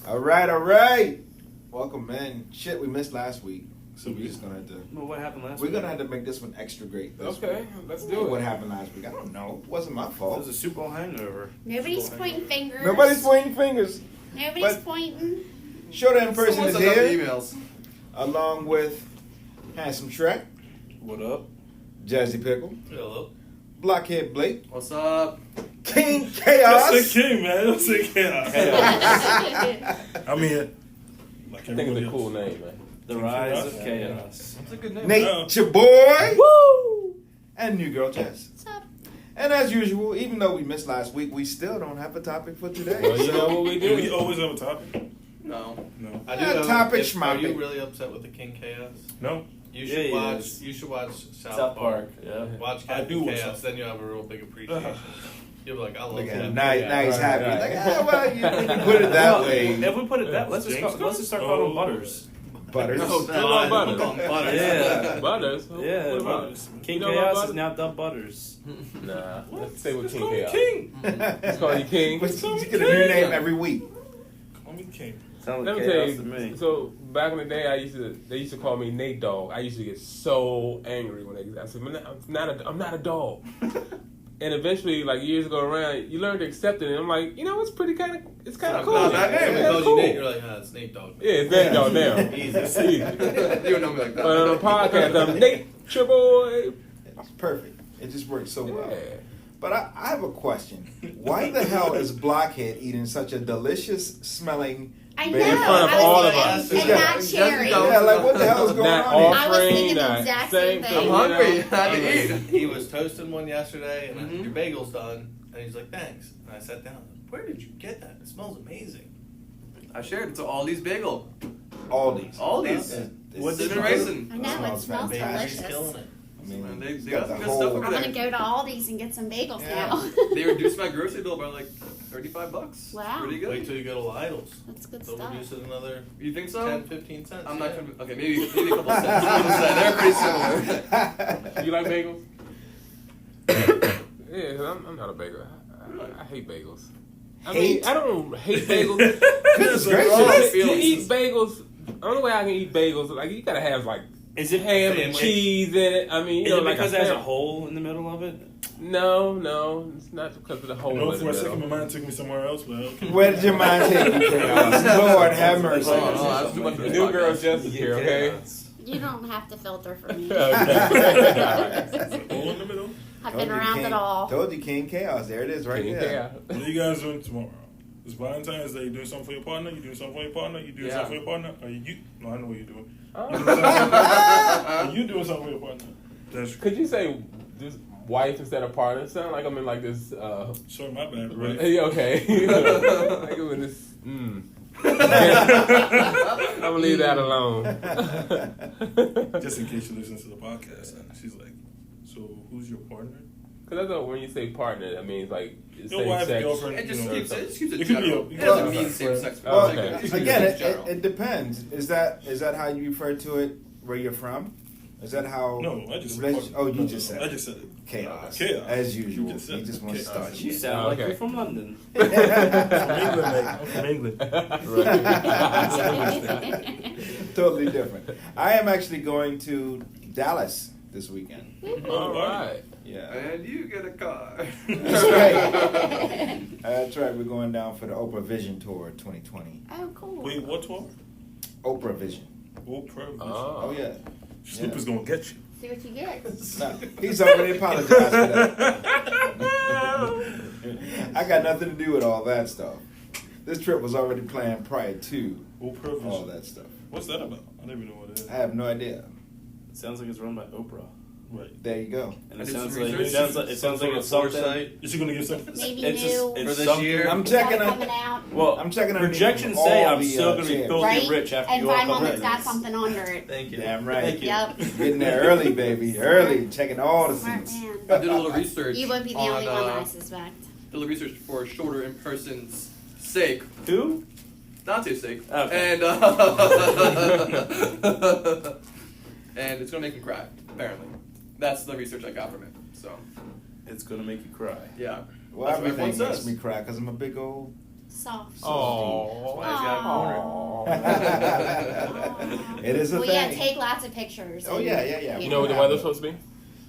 All right. Welcome, man. Shit, we missed last week. So we're just going to have to... Well, what happened last week? week? We're going to have to make this one extra great this Okay, week. let's do it. What happened last week? I don't know. It wasn't my It fault. was a Super Bowl hangover. Nobody's pointing fingers. Nobody's pointing fingers. Nobody's But- pointing. Shorter-In-Person is here. Emails. Along with Handsome Shrek, What up? Jazzy Pickle, Hello. Blockhead Blake, What's up? King Chaos. Don't say king, man. Don't say chaos. I mean, like I think it's a cool name, man. The Rise of Chaos. That's a good name. Nature Boy. Woo! And new Girl Jess. What's up? And as usual, even though we missed last week, we still don't have a topic for today. Well, you know what we Do we do? always have a topic? No. No. I Yeah, know. topic Are schmopic. you really upset with the King Chaos? No. You Yeah, should he watch. is. You should watch South Park. Yeah. Watch I Captain do watch Chaos. South Then you'll have a real big appreciation. You'll be like, I love Look at Captain him. Now he's Chaos. happy. right. Like, well, you put it that Well, way. If we put it that, let's just James start calling them Butters. Butters. No, What about Butters? Butters. Yeah. Butters? Yeah, What about Butters. it? King You know about Chaos is Butters? now dubbed Butters. Nah, let's stay with Just King call me Chaos. King. Let's call you King. But you get a new name every week. Call me King. Sounds Let like me tell chaos to me. you. So back in the day, they used to call me Nate Dogg. I used to get so angry when I said, I'm not a dog. And eventually, like years go around, you learn to accept it. And I'm like, it's kind of cool. Not that name. It's It calls you cool. Nate. You're like, it's Nate Dogg. Yeah, it's Nate Dogg now. Easy. You don't know me like that. But on the podcast, I'm Nature Boy. It's perfect. It just works so well. Yeah. But I have a question. Why the hell is Blockhead eating such a delicious smelling I know. bagel? In front of I was all of thinking, us. And Yeah. not cherry. Yeah, like what the hell is going Not on here? I was thinking the offering, exact same same thing. thing. I'm hungry. You know? I had to eat. He was toasting one yesterday, and I said, your bagel's done. And he's like, thanks. And I sat down. Where did you get that? It smells amazing. I shared it to Aldi's Bagel. Aldi's. Aldi's. What's It's been racing. I know, it smells Baby's delicious. killing it. I mean, They it's got got some the good stuff whole. over I'm there. going to go to Aldi's and get some bagels Yeah. now. They reduced my grocery bill by like $35. Wow. Pretty good. Wait till you go to Lidl's. That's good They'll stuff. reduce it another You think so? 10, 15 cents. I'm not yeah. gonna. Okay, maybe a couple cents. They're pretty similar. You like bagels? Yeah, I'm not a bagel. I hate bagels. I mean, I don't hate bagels. Goodness gracious. You eat bagels. The only way I can eat bagels, like you gotta have like Is it ham and family? cheese in it. I mean, Is it like because it has a ham. hole in the middle of it? No, it's not because of the hole. No, in for the a second, my middle. mind took me somewhere else, but okay. Where did your mind take you, Chaos? Lord have mercy. Oh, that's too much for The this new podcast. girl Jess is here, okay? You don't have to filter for me. Hole in the middle. I've been around it all. Told you, King Chaos. There it is, right King there. Chaos. What are you guys doing tomorrow? It's Valentine's Day. You doing something for your partner? You doing something for your partner? You doing something for your partner? Are you? No, I know what you're doing. Are you doing something for your partner? That's Could you say this wife instead of partner? Sound like I'm in like this. sorry, my bad. Right? Hey, okay. Like I'm in this. I'm gonna leave that alone. Just in case she listens to the podcast, and she's like, "So who's your partner?" Because that's what, when you say partner, that means like Your wife, same sex. girlfriend. It just you know, keeps it It could be general. a- It doesn't well, mean same sex. Well, Okay. again, it depends. Is that how you refer to it where you're from? Is that how? No, I just. Oh, you just said I it. just said it. Chaos. Chaos. As usual. You just said He just wants to chaos. start You shit. sound like Okay. you're from London. I'm from England, mate. I'm from England. Totally different. I am actually going to Dallas this weekend. All right. Yeah. And you get a car. That's right. That's right. We're going down for the Oprah Vision Tour 2020. Oh, cool. Wait, what tour? Oprah Vision. Oprah. Oh, yeah. Snoop is gonna get you. See what you get. No, he's already apologized for that. I got nothing to do with all that stuff. This trip was already planned prior to Oprah Vision. all that stuff. What's that about? I don't even know what it is. I have no idea. It sounds like it's run by Oprah. Right. There you go. And I it did sounds some like research. it sounds like Some sort of it's something. foresight. Is she gonna give something? Maybe It's new. it's For this something- year? I'm Is that checking coming on. out? Well, I'm checking on projections all say I'm the, still gonna be chairs. filthy Right? rich after And you all find come one that's in. got something under it. Thank you. Damn right. Thank you. Yep. Getting there early, baby. Early. Checking all the Smart seats. man. I did a little research. You won't be the on, only one, I suspect. Did a little research for Shorter-In-Person's sake. Who? Dante's sake. Okay. And and it's gonna make him cry, apparently. That's the research I got from it. So It's gonna make you cry. yeah. Well, That's what everything everyone makes says. me cry because I'm a big old Soft. Oh. Why he's got a corner. It is a Well, thing. yeah, take lots of pictures. Oh, and, yeah. You know what the weather's supposed to be?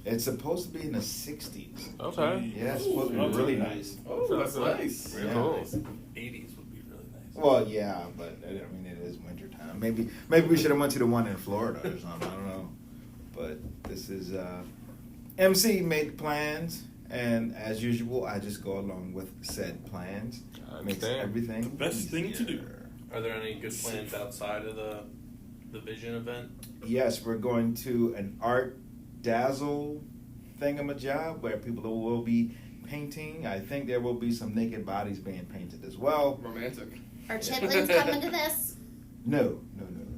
It's supposed to be in the 60s. Okay. Yeah, it's supposed to be really nice. Oh, that's nice. Really Cool. nice. 80s would be really nice. Well, yeah, but I mean, it is wintertime. Maybe we should have went to the one in Florida or something. I don't know. But this is MC made plans, and as usual, I just go along with said plans. I Makes understand. everything Best thing to do. easier. Are there any good plans outside of the Vision event? Yes, we're going to an art dazzle thingamajob where people will be painting. I think there will be some naked bodies being painted as well. Romantic. Are chitlins coming to this? No.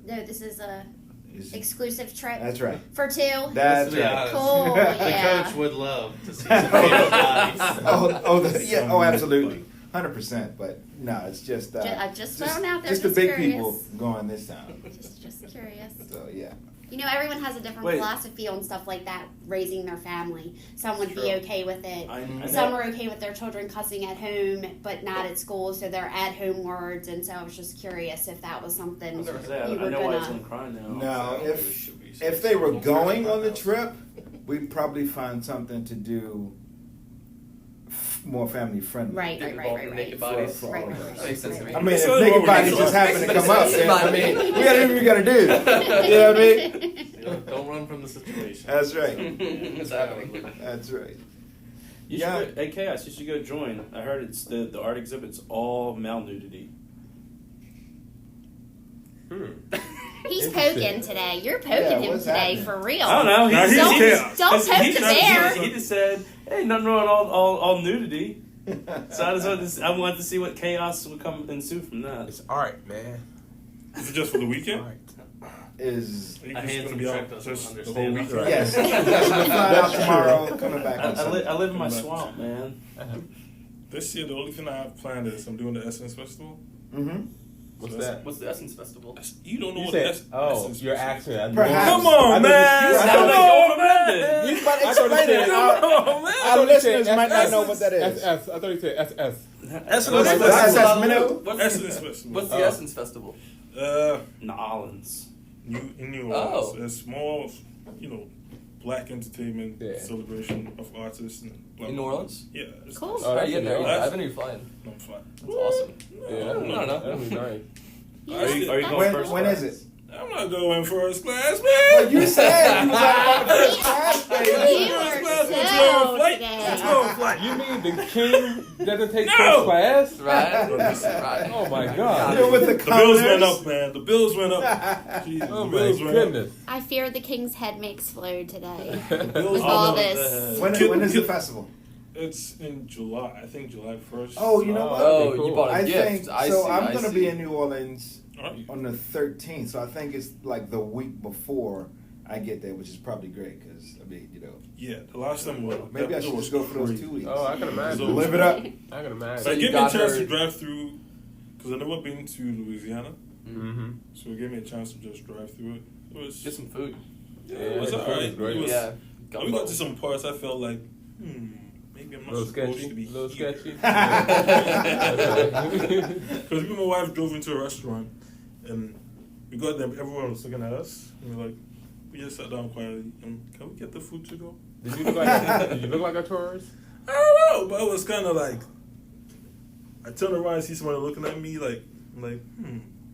No, this is a It's- exclusive trip That's right. for two. That's Let's be right. honest. Cool, The yeah. coach would love to see some naked bodies. Absolutely, 100%. But no, it's just I've just thrown out there, just the just big curious. people going this time. Just curious. So yeah. You know, everyone has a different Wait. philosophy on stuff like that, raising their family. Some would be True. okay with it. I Some know. are okay with their children cussing at home, but not at school, so they're at-home words. And so I was just curious if that was something I was gonna say, you I were know why it's gonna. gonna cry now. No, There if should be if they were some going on the house. trip, we'd probably find something to do more family friendly. Right. Naked For, bodies. for Right, all of right, us. right. Makes sense to me. I mean, if So naked what bodies we just do- happen to come up, then, I mean, we got to do what we got to do. You know what I mean? Don't run from the situation. That's right. It's happening. That's right. You Yeah. should go, hey Chaos, you should go join. I heard it's the art exhibit's all malnudity. He's Interesting. poking today. You're poking Yeah, him what's today happening? for real. I don't know. Now, he's Don't, chaos. don't poke he the just- bear. He just said, "Hey, nothing wrong with all nudity." So I wanted to see what chaos would come ensue from that. It's art, man. Is it just for the weekend? Art. Is Are you A just handsome gonna be Shrek out doesn't just the whole understand weekend? that. yes. Yes, we're flying out tomorrow, coming back on I Sunday. live in my swamp, man. This year, the only thing I have planned is I'm doing the Essence Festival. Mm-hmm. What's So that? What's the Essence Festival? You don't know You what said, Essence you're Festival is. asking. I Perhaps. Come on, I man! you Sound sound like like y'all from London. He's about to I thought he explain said, it. I Our listeners might not know what that is. SS. I thought he said SS. That's What's what the SS minute? What's Essence Festival. What's the Essence Festival? New Orleans. In New Oh. Orleans. It's more, black entertainment Yeah. celebration of artists. And blah, In New blah. Orleans? Yeah. It's Cool. nice. Oh, that's yeah, pretty yeah. nice. I've been flying. No, I'm fine. That's awesome. Yeah, I don't know. that'd be nice. Are you going When, first? when class? is it? I'm not going first class, Well, man. you said you was on first class, baby. You are Let's go so on flight. today. Let's go on flight. You mean the king doesn't take No! first class? Right? Right. Oh my God. You're with the The bills went commoners. up, man. The bills went up. Jesus, Oh the my bills went goodness. I fear the king's head may explode today. up. Bills With went all up. this. When is the festival? It's in July. I think July 1st. Oh, you know what? Oh, Cool. you bought a I gift. think I so. see, I'm I going to see. be in New Orleans Alright. on the 13th, so I think it's like the week before I get there, which is probably great because Yeah, the last time we went. maybe I that should was just go for those crazy. 2 weeks. Oh, I can imagine. Live it up. I can So imagine. It you gave me a got chance her- to drive through because I've never been to Louisiana, Mm-hmm. so it gave me a chance to just drive through it. It was Get some food. yeah, it was Yeah, alright. it was great. It was, Yeah. we got to some parts I felt like, maybe I'm A not little supposed sketchy. to be A little here. sketchy. Because me and my wife drove into a restaurant and we got there, everyone was looking at us. And we're like, we just sat down quietly and can we get the food to go? Did you look like a tourist? I don't know, but it was kind of like, I turned around and see someone looking at me like, I'm like,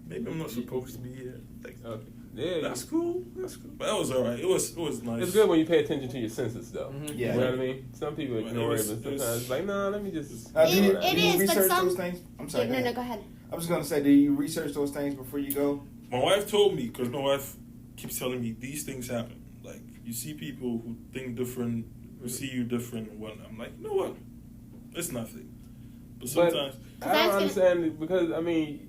maybe I'm not supposed to be here. Like, Okay. Yeah. that's cool. That's cool. But that was alright. It was nice. It's good when you pay attention to your senses, though. Mhm. Yeah. You know what I mean? Some people Well, ignore it it, was- but it was- sometimes it's like, no, let me just. Do It you is, but research some- those things? I'm sorry. No, go no, ahead. go ahead. I was going to say, do you research those things before you go? My wife told me, because my wife keeps telling me these things happen. Like, you see people who think different, who see you different and whatnot. I'm like, you know what? It's nothing. But sometimes, I don't understand it because, I mean,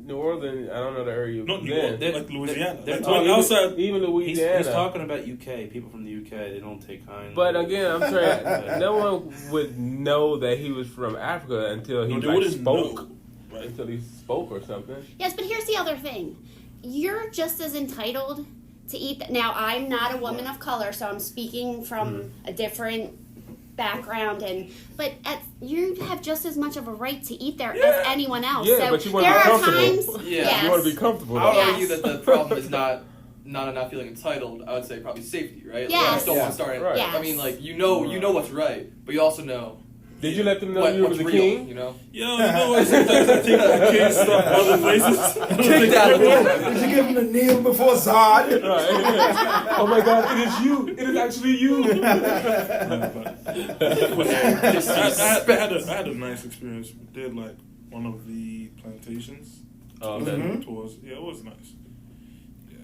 New Orleans, I don't know the area. not New then. Orleans, They're- like Louisiana. they're- Like, oh, even, outside. even He's Louisiana. talking about UK. People from the UK, they don't take kind. But again, I'm saying no one would know that he was from Africa until he No, they like, wouldn't spoke. know, right? Until he spoke or something. Yes, but here's the other thing. You're just as entitled to eat. Now, I'm not a woman of color, so I'm speaking from a different background, but you have just as much of a right to eat there as anyone else. Yeah, so but you want there to be are comfortable. times, Yeah. You want to be comfortable. I would Yes. argue that the problem is not feeling entitled. I would say probably safety, right? Like, I Yes. just don't want to start. Right. Yes. I mean, like you know what's right, but you also know. Did you let them know you were what's the real, king? You know. Yo, you know what? Sometimes I take my kids stuff other places. Kick that. Did you give him the kneel before Zod? Right. Oh my God! It is you. It is actually you. I had a nice experience. We did like one of the plantations. Okay. Tours. Yeah, it was nice. Yeah.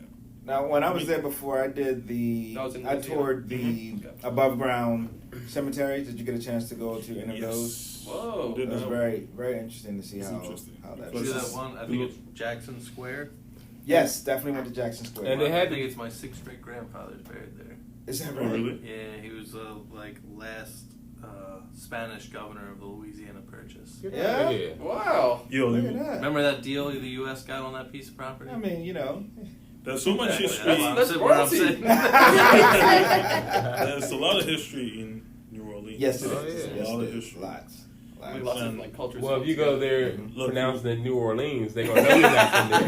Now, when I was there before, I did That was in I New Zealand? toured the above ground cemeteries. Did you get a chance to go to any of those? Whoa. It was very, very interesting to see It's how interesting. that Plus See is. that one? I think it's Jackson Square. Yes, definitely went to Jackson Square. And they I had think it's my 6th great grandfather's buried there. Is that Oh, really? Yeah, he was like last Spanish governor of the Louisiana Purchase. Yeah? Wow. Yo, Look at that. Remember that deal the U.S. got on that piece of property? I mean, you know. there's so much history. That's what I'm royalty. saying. There's a lot of history in New Orleans. Yes, it Oh, is. yeah. Yes, A lot it of is. history. Lots. I mean, lots of like cultures. Well, if you go there Look, pronouncing it New Orleans, they're gonna know you're not from there.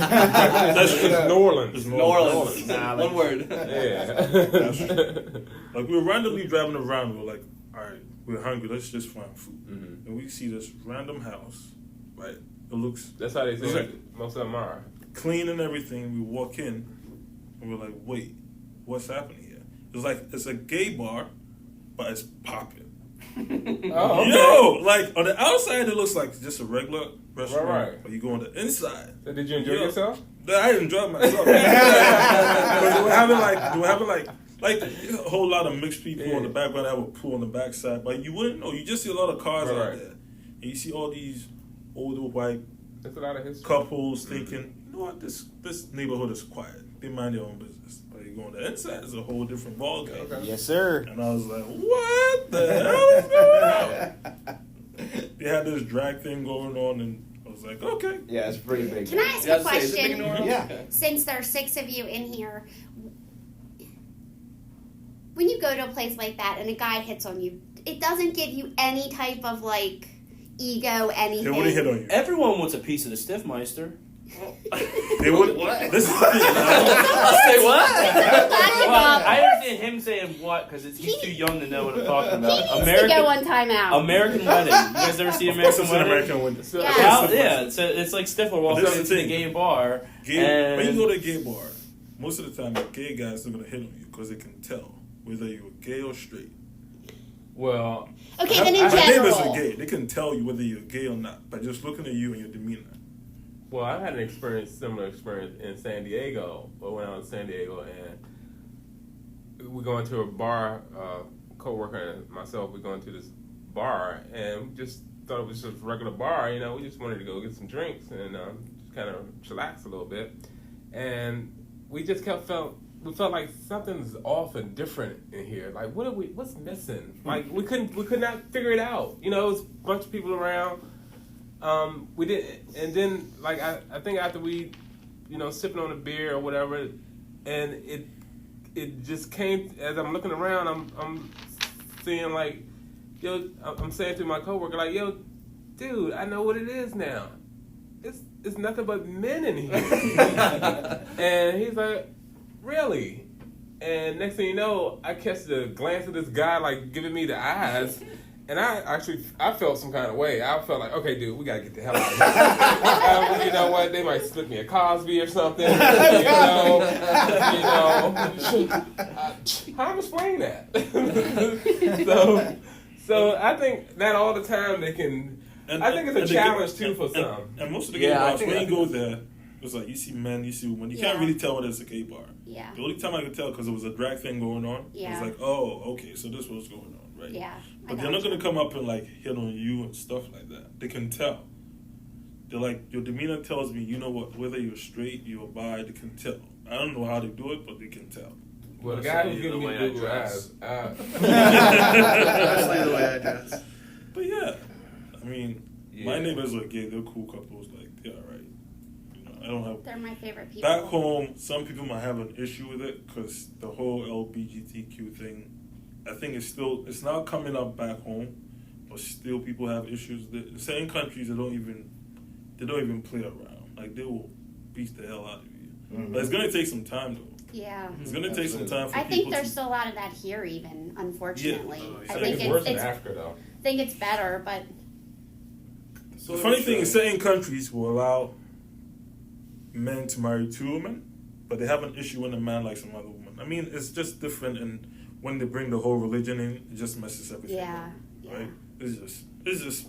That's just New Orleans. It's New Orleans. One word. Yeah. That's true. Like we were randomly driving around. We were like, all right, we're hungry. Let's just find food. Mhm. And we see this random house. Right. It looks That's how they say Right. most of them are. clean and everything. We walk in, and we're like, wait, what's happening here? It's like it's a gay bar, but it's popping. Oh, okay. Yo, like on the outside, it looks like just a regular restaurant. Right. But you go on the inside. So did you enjoy Yo, yourself? I enjoyed myself. But they were having like a whole lot of mixed people in the background. They have a pool on the backside, but you wouldn't know. You just see a lot of cars out there, and you see all these older white That's a lot of history. couples thinking, you know what, this neighborhood is quiet. They mind their own business. But you go on the inside, it's a whole different ballgame. Okay. Yes, sir. And I was like, what the hell is going on? They had this drag thing going on, and I was like, okay. Yeah, it's pretty big. Can I ask Yeah, a I'd say, is it big in New question? Orleans? Yeah. Okay. Since there's 6 of you in here, when you go to a place like that and a guy hits on you, it doesn't give you any type of like ego, anything. They wouldn't hit on you. Everyone wants a piece of the Stiffmeister. They would. What? This is the thing. I'll say what? Well, I understand him saying what because he's too young to know what I'm talking He about. needs to go on timeout. American Wedding. You guys ever see Of course, American it's an Wedding? American window. So, Yeah. Well, yeah, so it's like Stifler walks This up is into the the thing. gay bar. Gay, when you and go to a gay bar, most of the time, the gay guys are going to hit on you because they can tell whether you're gay or straight. well, Okay, then in My neighbors general. are gay. They can tell you whether you're gay or not by just looking at you and your demeanor. well, I had an similar experience in San Diego. But when I was in San Diego, and we go into a bar, co-worker and myself, we go into this bar, and we just thought it was just a regular bar. You know, we just wanted to go get some drinks and just kind of chillax a little bit. And we just we felt like something's off and different in here. Like, what's missing? Like, we could not figure it out. You know, it was a bunch of people around. We didn't, and then like I think after we, you know, sipping on a beer or whatever, and it just came as I'm looking around. I'm seeing like, yo, I'm saying to my coworker like, yo, dude, I know what it is now. It's nothing but men in here. And he's like, really? And next thing you know, I catch the glance of this guy like giving me the eyes. And I felt some kind of way. I felt like, okay, dude, we gotta get the hell out of here. You know what? They might slip me a Cosby or something. How I'm explaining that? So I think not all the time they can. I think it's a challenge too for some. And most of the gay Yeah, I bars, think when that- you go there, it's like you see men, you see women. You can't Yeah. really tell whether it's a gay bar. Yeah. The only time I could tell because there was a drag thing going on. Yeah. It was like, oh, okay, so this was going on, right? Yeah. I But they're not gotcha. gonna come up and like hit on you and stuff like that. They can tell. They're like, your demeanor tells me, you know what, whether you're straight, you're bi, they can tell. I don't know how they do it, but they can tell. Well, the That's guy the who's giving me way the I Google dress. eyes. Especially the way I dress. But yeah, I mean, my Yeah. neighbors are gay. They're cool couples. Like, they're all right. You know, I don't have. They're my favorite people. Back home, some people might have an issue with it because the whole LGBTQ thing. I think it's now coming up back home, but still people have issues. In certain countries, they don't even play around. Like, they will beat the hell out of you. Mm-hmm. But it's gonna take some time though. Yeah. It's gonna take some time for I people. think there's still a lot of that here, even, unfortunately. Yeah. I think it's worse in it's Africa though. I think it's better, but So the funny thing is, certain countries will allow men to marry 2 women, but they have an issue when a man likes another woman. I mean, it's just different, and when they bring the whole religion in, it just messes everything up. Right? It's just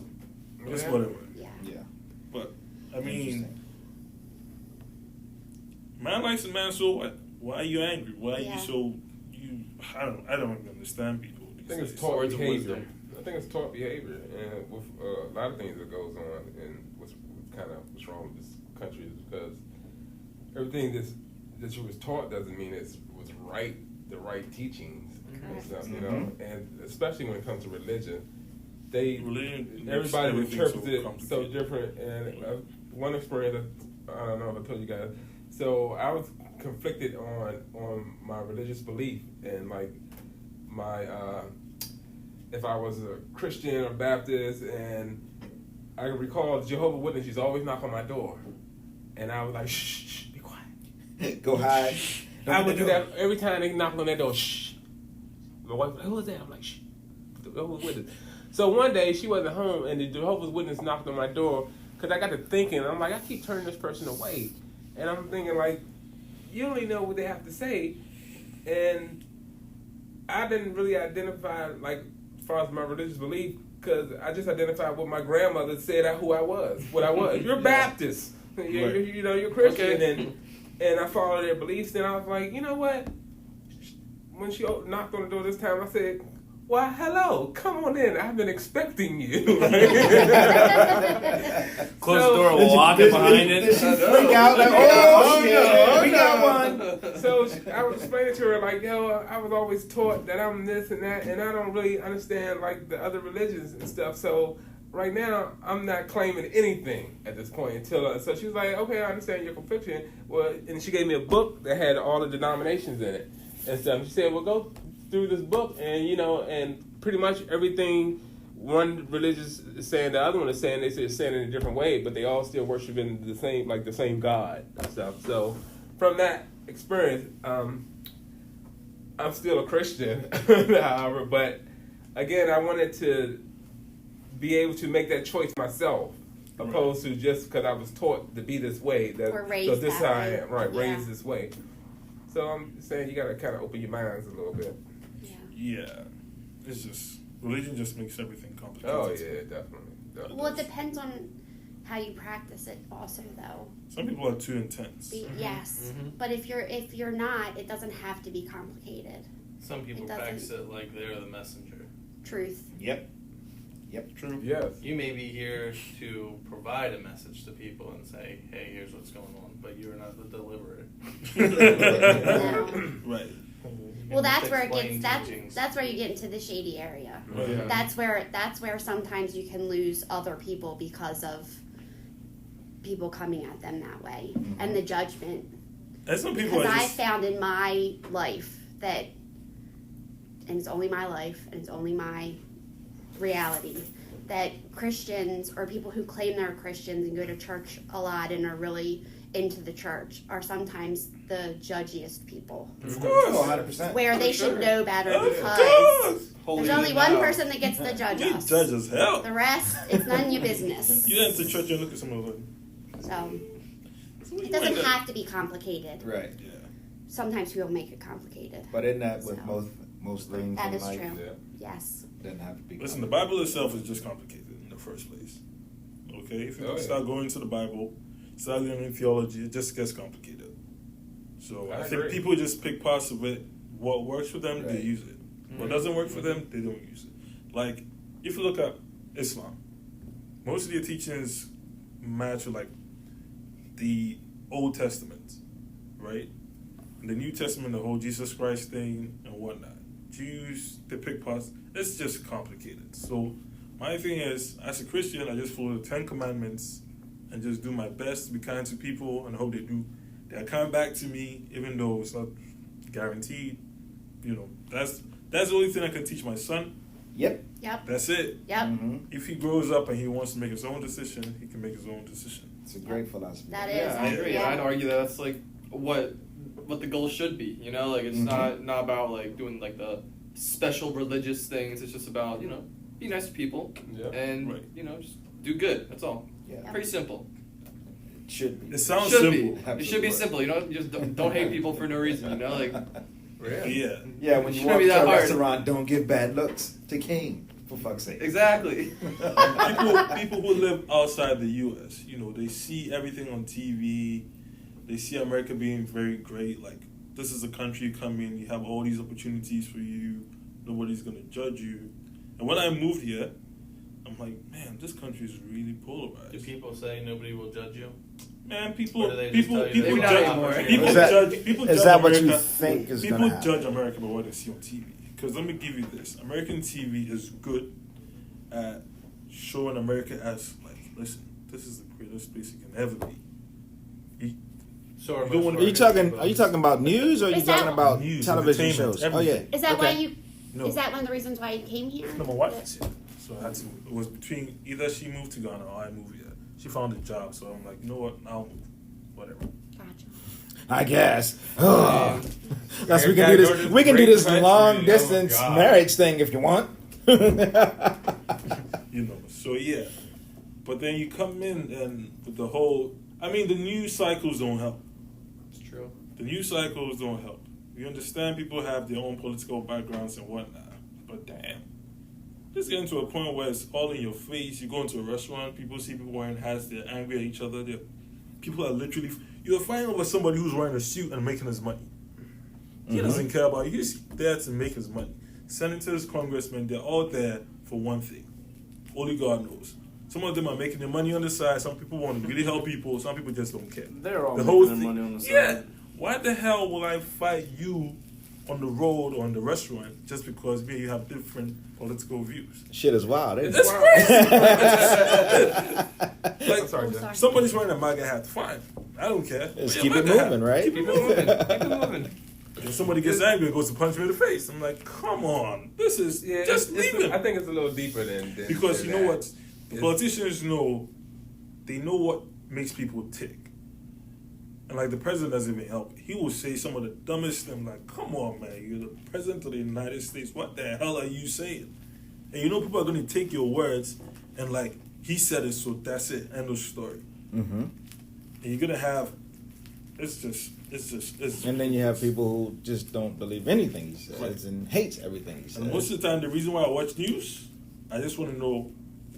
whatever. Yeah. But I mean, man likes a man, so what? Why are you angry? Why are you so I don't even understand people. I think it's taught behavior. I think it's taught behavior, and with a lot of things that goes on, and what's wrong with this country is because everything that you was taught doesn't mean it was right, the right teachings and stuff, you know, and especially when it comes to religion, everybody interprets it so different. And one experience, I don't know if I told you guys, so I was conflicted on my religious belief and like my if I was a Christian or Baptist, and I recall Jehovah's Witness used to always knock on my door, and I was like, shh, be quiet. Go hide. I would do that every time they knocked on that door. Shh. My wife was like, who was that? I'm like, shh. Jehovah's Witness. So one day she wasn't home, and the Jehovah's Witness knocked on my door because I got to thinking. I'm like, I keep turning this person away, and I'm thinking like, you don't even know what they have to say, and I didn't really identify like as far as my religious belief because I just identified what my grandmother said who I was, what I was. You're Baptist, you're Christian, and I followed their beliefs. And I was like, you know what? When she knocked on the door this time, I said, "Why, hello, come on in. I've been expecting you." Close the door, walking behind it. Did she freak out? Like, oh shit, we got one. So I was explaining to her, like, yo, I was always taught that I'm this and that, and I don't really understand, like, the other religions and stuff. So right now, I'm not claiming anything at this point until, so she was like, okay, I understand your conviction. Well, and she gave me a book that had all the denominations in it and stuff. She said, well, go through this book, and, you know, and pretty much everything one religious is saying, the other one is saying, they're saying it in a different way, but they all still worshiping the same God and stuff. So from that experience, I'm still a Christian, however, but again, I wanted to be able to make that choice myself, opposed to just because I was taught to be this way. Or raised so this that how I way. am, right? Yeah. Raised this way. So I'm saying you got to kind of open your minds a little bit. Yeah, it's just religion just makes everything complicated. Oh yeah, definitely. Well, it depends on how you practice it, also, though. Some people are too intense. Yes, but if you're not, it doesn't have to be complicated. Some people practice it like they're the messenger. Truth. Yep, true. Yes. You may be here to provide a message to people and say, hey, here's what's going on, but you're not the deliverer. No. Right. Well, that's where it Explain gets. teachings. That's where you get into the shady area. Oh, yeah. That's where sometimes you can lose other people because of people coming at them that way and the judgment. And some people Because are I just found in my life that, and it's only my life and it's only my reality, that Christians or people who claim they're Christians and go to church a lot and are really into the church are sometimes the judgiest people. of course. Oh, 100%. Where they should know better Of because course. there's only one person that gets to judge You us. judge as hell. The rest, it's none of your business. You enter church and look at someone like, So it doesn't have to be complicated. Right. yeah. Sometimes people make it complicated. But isn't that with So, most things that in is life? true. Yeah. Yes. Doesn't have to be. Listen, the Bible itself is just complicated in the first place. Okay? If you start going to the Bible, start learning theology, it just gets complicated. So I think agree. people just pick parts of it. What works for them, they Right. use it. What doesn't work for them, they don't use it. Like, if you look at Islam, most of their teachings match with, like, the Old Testament, right? In the New Testament, the whole Jesus Christ thing and whatnot. Jews, they pick parts. It's just complicated. So my thing is, as a Christian, I just follow the 10 Commandments and just do my best to be kind to people and hope they do. They'll come back to me, even though it's not guaranteed. You know, That's the only thing I can teach my son. Yep. Yep. That's it. Yep. Mm-hmm. If he grows up and he wants to make his own decision, he can make his own decision. It's a great philosophy. That is. Yeah, I agree. Yeah. I'd argue that that's like what the goal should be. You know, like it's not about like doing like the special religious things. It's just about be nice to people and Right. just do good. That's all. Yeah. Pretty simple. It should be. It sounds Should simple. be. It should be simple. Just don't hate people for no reason. Like Yeah. Yeah, when you Shouldn't walk be to that a hard. restaurant, don't give bad looks to King, for fuck's sake. exactly. People who live outside the U.S., they see everything on TV. They see America being very great. Like, this is a country you come in, you have all these opportunities for you. Nobody's going to judge you. And when I moved here, I'm like, man, this country is really polarized. Do people say nobody will judge you? Man, people Or do they just tell you people they judge not anymore? people Is that- judge people is judge that what America. you think is people gonna happen? judge America by what they see on TV. Because let me give you this: American TV is good at showing America as like, listen, this is the greatest place it can ever be. So You don't wanna- Are you talking about news or are you Is that- talking about News, television entertainment, shows? Oh everything. yeah. Is that Okay. why you? No. Is that one of the reasons why you came here? No, my wife is here, so I had to. It was between either she moved to Ghana or I moved here. She found a job, so I'm like, you know what? I'll move. Whatever. Gotcha. I guess. That's we can do this. We can do this long distance God. marriage thing if you want. So yeah. But then you come in and with the whole. I mean, the news cycles don't help. It's true. The news cycles don't help. We understand people have their own political backgrounds and whatnot, but damn. Just getting to a point where it's all in your face. You go into a restaurant, people see people wearing hats, they're angry at each other. People are literally. You're fighting over somebody who's wearing a suit and making his money. He doesn't care about you. He's there to make his money. Senators, congressmen, they're all there for one thing. Only God knows. Some of them are making their money on the side. Some people want to really help people. Some people just don't care. They're all The making whole their thing. money on the side. Yeah. Why the hell will I fight you on the road or in the restaurant just because me and you have different political views? Shit is wild. Isn't That's it? crazy. Like, Oh, sorry. somebody's wearing a MAGA hat. Fine. I don't care. Let's Wear keep a it MAGA hat. moving, right? Keep it moving. Keep it moving. And somebody gets angry and goes to punch me in the face. I'm like, come on. This is just leave him. I think it's a little deeper than Because than you know that. what? The politicians know, they know what makes people tick. And like the president doesn't even help. He will say some of the dumbest things like, come on, man, you're the president of the United States. What the hell are you saying? And you know people are going to take your words and like, he said it, so that's it. End of story. Mm-hmm. And you're going to have, it's And then you have people who just don't believe anything he says Right. and hates everything he says. And most of the time, the reason why I watch news, I just want to know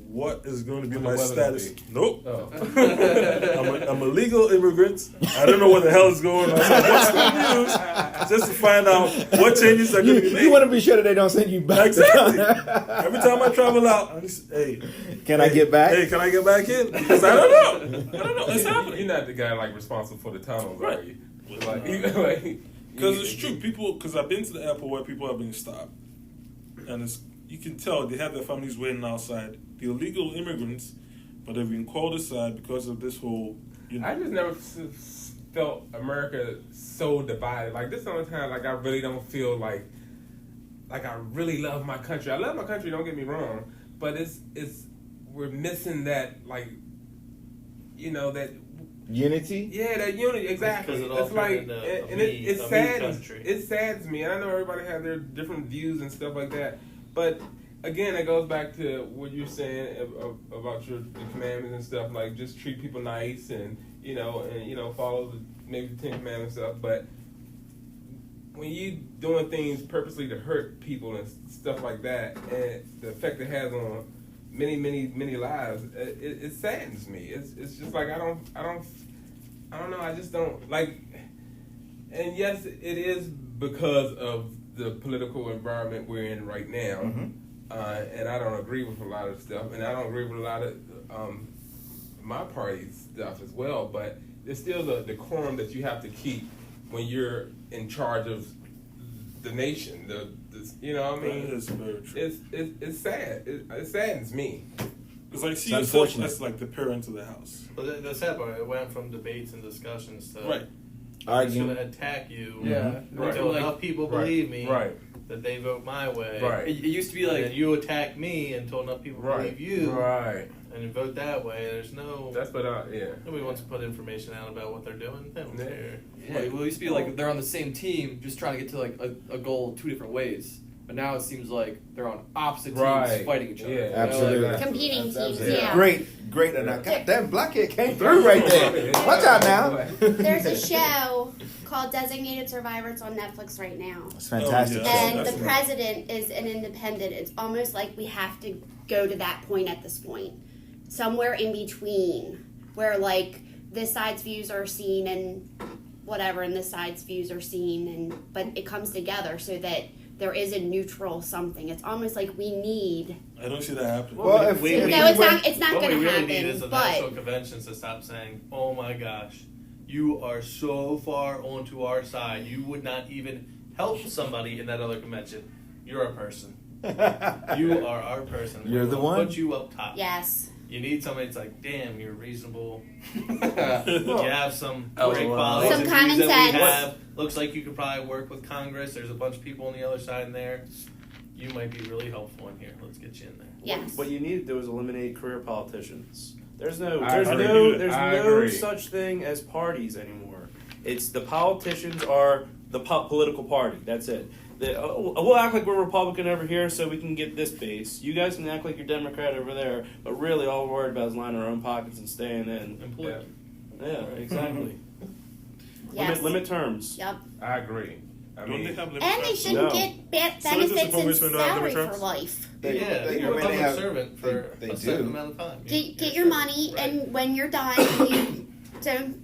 what is going to be What my the weather status. gonna be. Nope. Oh. I'm a legal immigrant. I don't know what the hell is going on. So I watch the news just to find out what changes are going to be made. You want to be sure that they don't send you back. Exactly. Every time I travel out, I'm just, hey. Can I get back? Hey, can I get back in? Because I don't know. I don't know. It's You're happening. not the guy like responsible for the tunnels, Right. are you? Like, Because it's true. People, because I've been to the airport where people have been stopped. And you can tell they have their families waiting outside. The illegal immigrants, but they've been called aside because of this whole. I just never felt America so divided. Like, this is the only time, like, I really don't feel like I really love my country. I love my country, don't get me wrong, but we're missing that, like, that Unity? yeah, that unity, exactly. Because it all It's like, turned into and a it me saddens. country. It saddens me, and I know everybody has their different views and stuff like that. But again, it goes back to what you're saying about your commandments and stuff. Like, just treat people nice, and follow maybe the 10 Commandments and stuff. But when you doing things purposely to hurt people and stuff like that, and the effect it has on many, many, many lives, it saddens me. It's just like I don't know. I just don't like. And yes, it is because of the political environment we're in right now, and I don't agree with a lot of stuff, and I don't agree with a lot of my party's stuff as well. But there's still the decorum that you have to keep when you're in charge of the nation. You know what I mean? It's very true. It's sad. It saddens me. It's like, see It's yourself unfortunate. as like the parent of the house. But the sad part, it went from debates and discussions to Right. Arguing. to attack you. Yeah. Until Like, enough people believe me Right. that they vote my way. Right. It used to be And like then you attack me until enough people Right. believe you. Right. And you vote that way. There's no. That's what Nobody wants to put information out about what they're doing. They don't Yeah. care. well, it used to be like they're on the same team, just trying to get to like a goal 2 different ways. But now it seems like they're on opposite teams Right. fighting each other. Yeah. You know, Absolutely. like, Competing teams, Absolutely. yeah. Great. And goddamn, Blockhead came through right there. Watch out now. There's a show called Designated Survivor. It's on Netflix right now. It's fantastic. Oh, yeah. And That's the right. president is an independent. It's almost like we have to go to that point at this point. Somewhere in between. Where, like, this side's views are seen and whatever, and this side's views are seen. But it comes together so that there is a neutral something. It's almost like we need... I don't see that happening. Well, if We- we we- No, it's not What going we to really happen. need is a But national convention to stop saying, "Oh my gosh, you are so far onto our side. You would not even help somebody in that other convention. You're a person. You are our person. You're the We'll one? Put you up top. yes. You need somebody that's like, damn, you're reasonable. yeah. You have some Oh, great wow. qualities Some and common views that we sense. have. Looks like you could probably work with Congress. There's a bunch of people on the other side in there. You might be really helpful in here. Let's get you in there." Yes. What you need to do is eliminate career politicians. There's no I agree. such thing as parties anymore. It's the politicians are the political party. That's it. We'll act like we're Republican over here so we can get this base. You guys can act like you're Democrat over there, but really all we're worried about is lining our own pockets and staying in. Employee. Yeah, exactly. Yes. Limit terms. Yep. I agree. I Don't they mean, have limit And they terms? shouldn't No. get benefits So is this a and congressman that have salary limit for terms? life. They- Yeah, they- you're I a mean, public they have- servant for they a certain do. amount of time. Get your money, Right. and when you're done,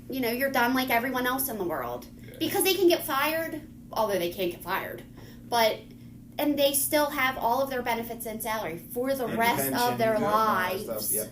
you're done like everyone else in the world. Yeah. Because they can get fired, although they can't get fired, and they still have all of their benefits and salary for the rest Pension, of their all that lives. stuff, yep.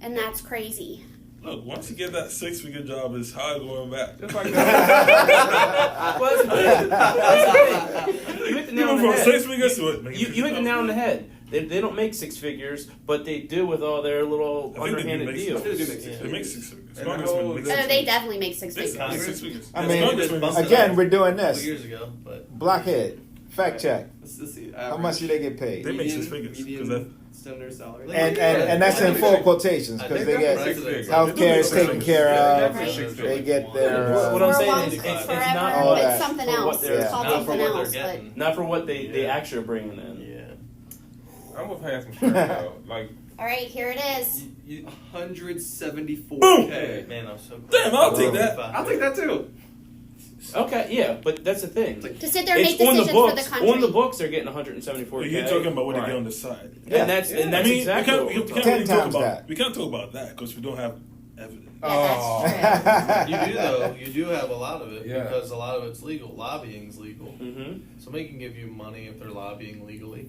And that's crazy. Look, once you get that 6-figure job, it's hard going back. just like that. Well, that's the thing. You hit the nail on Even the from head. 6 figures to what? You hit the nail on the head. They don't make 6 figures, but they do with all their little I think they do underhanded make deals. six They do figures. make They make 6 figures. And Congressmen the make whole- So 6 they figures. definitely make 6 They figures. make 6 figures. I Yes, mean, Congressmen make busted 6 again, figures. we're doing A couple this. years ago, but Blockhead, fact check. Let's see. How much do they get paid? They make 6 figures. Median 'cause standard salary. And that's in full quotations because they get health care is taken care of. They get their. What I'm saying 401 is it's forever, not all it's that. something For what else. they're- It's called Yeah. not for something what else. they're But getting. not for what they Yeah. actually are bringing in. Yeah. I'm with Handsome Shrek though. Like, all right, here it is. 174K. Man, I'm so Damn, I'll take that. I'll take that too. Okay, yeah, but that's the thing. To sit there and It's make on the decisions for books. the country. On the books, they're getting 174K. You're talking about what they Right. get on the side. Yeah. And that's I exactly mean, what we we're can't talking really 10 talk times about. that. We can't talk about that because we don't have evidence. Yeah, that's true. You do though. You do have a lot of it Yeah. because a lot of it's legal. Lobbying's legal. Mm-hmm. Somebody can give you money if they're lobbying legally.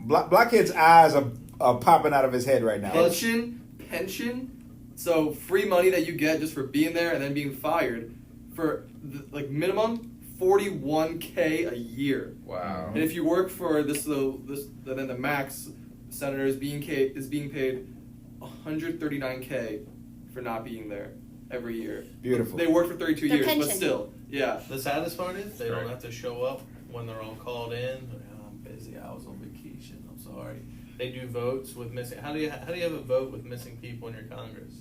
Blockhead's eyes are popping out of his head right now. Pension. So free money that you get just for being there and then being fired for like minimum 41K a year. wow. And if you work for then the max senator is being paid 139K for not being there every year. Beautiful. They work for 32 Their years, but pension. still, yeah. The saddest part is they Right. don't have to show up when they're all called in. Oh, I'm busy. I was on vacation. I'm sorry. They do votes with missing. How do you have a vote with missing people in your Congress?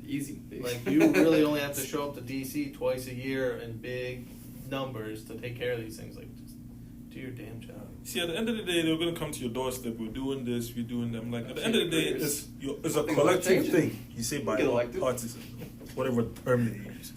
Easy. Like you really only have to show up to DC twice a year in big numbers to take care of these things. Like just do your damn job. See, at the end of the day, they're going to come to your doorstep. We're doing this, we're doing that. I'm like, at the end of the day, it's a collective thing. You say by Get elected. parties, whatever term they use.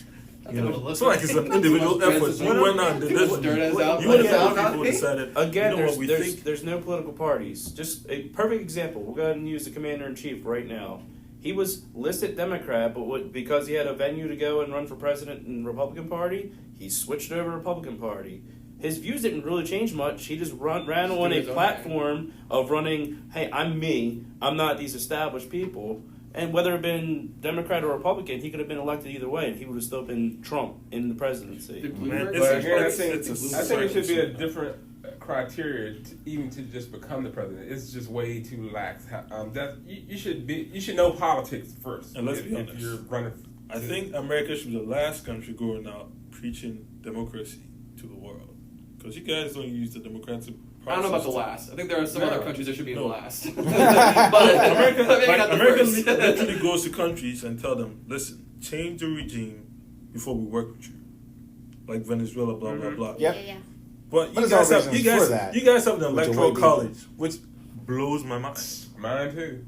You gonna know, look it's not like it's an individual effort. You went out and did this. Dirt us out, You let and us the out, other people okay? decided. Again, you know what we think. there's no political parties. Just a perfect example. We'll go ahead and use the commander-in-chief right now. He was listed Democrat, but because he had a venue to go and run for president in the Republican Party, he switched over to Republican Party. His views didn't really change much. He just ran on a his own platform of running, hey, I'm me. I'm not these established people. And whether it had been Democrat or Republican, he could have been elected either way, and he would have still been Trump in the presidency. Did Man, Bloomberg- it's But again, I it's think a it should be a circle. different criteria even to just become the president. It's just way too lax. You should know politics first. And let's be if honest. you're running I think America should be the last country going out preaching democracy to the world. Because you guys don't use the democratic process. I don't know about the last. I think there are some other countries that should be the last. but America, maybe not the America first. literally goes to countries and tell them, listen, change the regime before we work with you. Like Venezuela, blah, blah, blah. Yep. Yeah. But But you there's guys, all have, reasons you, guys, for that, you guys have an which are electoral way college, which blows my mind. Mine too.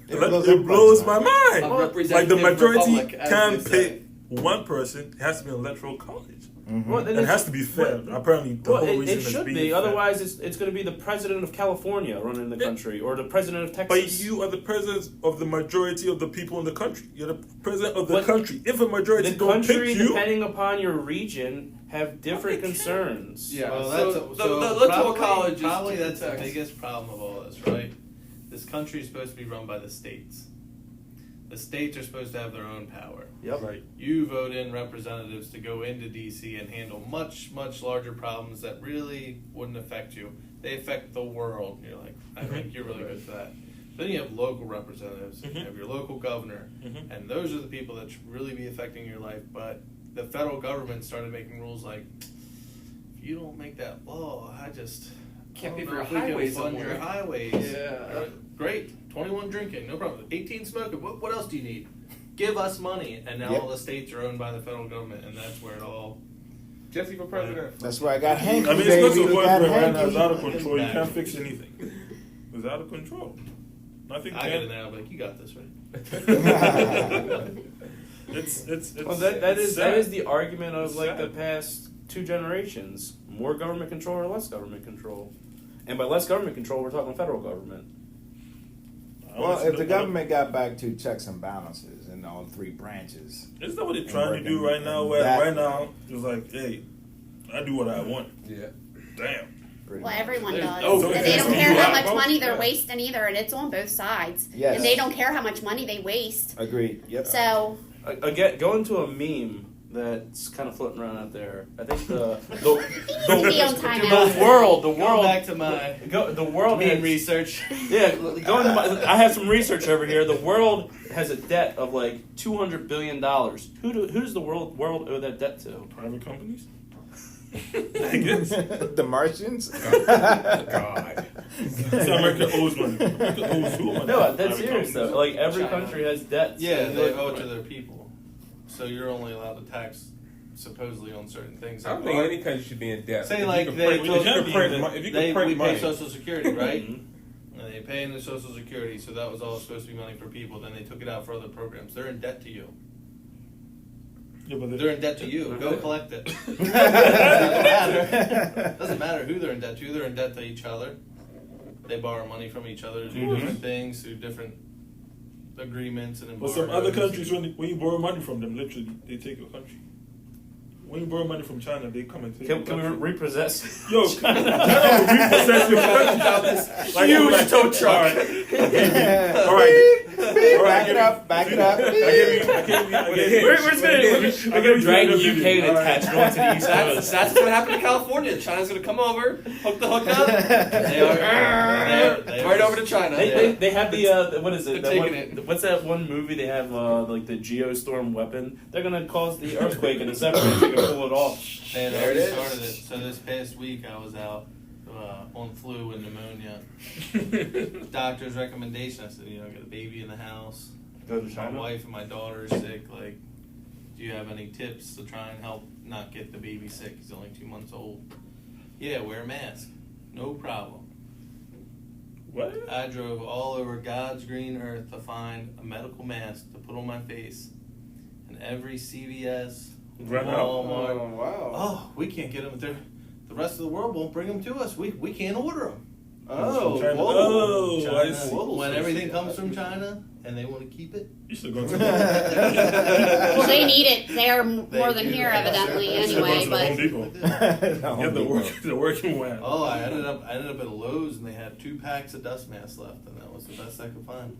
It It blows my mind. A Like the representative majority republic, as can't they say. pick one person. It has to be an electoral college. Well, And it has to be fair. Apparently, the whole reason it is should being be. fair. Otherwise, it's going to be the president of California running the country, or the president of Texas. But you are the president of the majority of the people in the country. You're the president of the But country. If a majority the don't country, pick you, depending upon your region, have different concerns. Yeah. Well, so that's the electoral probably, college is probably that's the text. biggest problem of all this, right? This country is supposed to be run by the states. The states are supposed to have their own power. Yep. right? You vote in representatives to go into DC and handle much, much larger problems that really wouldn't affect you. They affect the world. You're like, I think you're really good for that. Then you have local representatives. You have your local governor. And those are the people that should really be affecting your life. But the federal government started making rules like, if you don't make that law, I just Can't pay don't for know your if we can highways fund somewhere. your highways. Yeah. Great. 21 drinking, no problem. 18 smoking. What else do you need? Give us money. And now Yep. all the states are owned by the federal government, and that's where it all. Jesse for president. That's where I got Hanky, I mean, baby. it's not We so got right now. Hanky. It's out of control. You can't fix anything. It's out of control. Nothing I get it can. now, like, you got this, right? It's Well, that is sad. the argument of It's like sad. the past 2 generations: more government control or less government control. And by less government control, we're talking federal government. Well, if the government got back to checks and balances in all 3 branches, Isn't that what they're trying to do right now? Where That- right now it's like, hey, I do what I want. Yeah. Damn. pretty Well, much. everyone There's does. no And they don't care difference. how much Yeah. money they're Yeah. wasting either, and it's on both sides. Yes. And they don't care how much money they waste. Agreed. Yep. So, Again, going to a meme that's kind of floating around out there. I think the be on timeout. Going back to my the world meme has, research. Yeah, going to my, I have some research over here. The world has a debt of like $200 billion. Who does the world owe that debt to? Private companies? I guess. The Martians? God. So America owes money. America owes who money? No, that's Private serious companies. though. Like every China. country has debts. Yeah, And they like- owe it to their people. So you're only allowed to tax supposedly on certain things. I don't think any country should be in debt. Say If like you can they print- took- if you can print mo- if you can print we money. pay Social Security, right? Mhm. And they pay into Social Security, so that was all supposed to be money for people. Then they took it out for other programs. They're in debt to you. Yeah, but They're in debt to you. Go collect it. Doesn't matter. Doesn't matter who they're in debt to. They're in debt to each other. They borrow money from each other to do different things, through different agreements and But some other embargoes. countries, when you borrow money from them, literally, they take your country. When you borrow money from China, they come and take your Can we country. repossess? Yo, China will repossess your country. Like, huge tow truck. All right. Back it up, back it up. I gave you. We're just gonna drag the UK and attach it onto the East That's, Coast. that's what's gonna happen to California. China's gonna come over, hook the hook up, They are right over to China. They have the what is it? They're That one, taking it. what's that one movie they have like the geostorm weapon? They're gonna cause the earthquake in the 70s. They can pull it off. They had There already it is. started it. So this past week I was out on flu and pneumonia. Doctor's recommendation. I said, get a baby in the house. Go to My China. wife and my daughter are sick. Like, do you have any tips to try and help not get the baby sick? He's only 2 months old. Yeah, wear a mask. No problem. What? I drove all over God's green earth to find a medical mask to put on my face. And every CVS, Ran out. Walmart. wow. Oh, we can't get them. The rest of the world won't bring them to us. We can't order them. Oh, China. whoa. Oh, China. I see. When everything comes from China and they want to keep it. You should go to well, they need it there They more than do. here, evidently, You should go anyway. to the Home But Depot. Get the working one. Oh, I ended up at Lowe's and they had 2 packs of dust masks left, and that was the best I could find.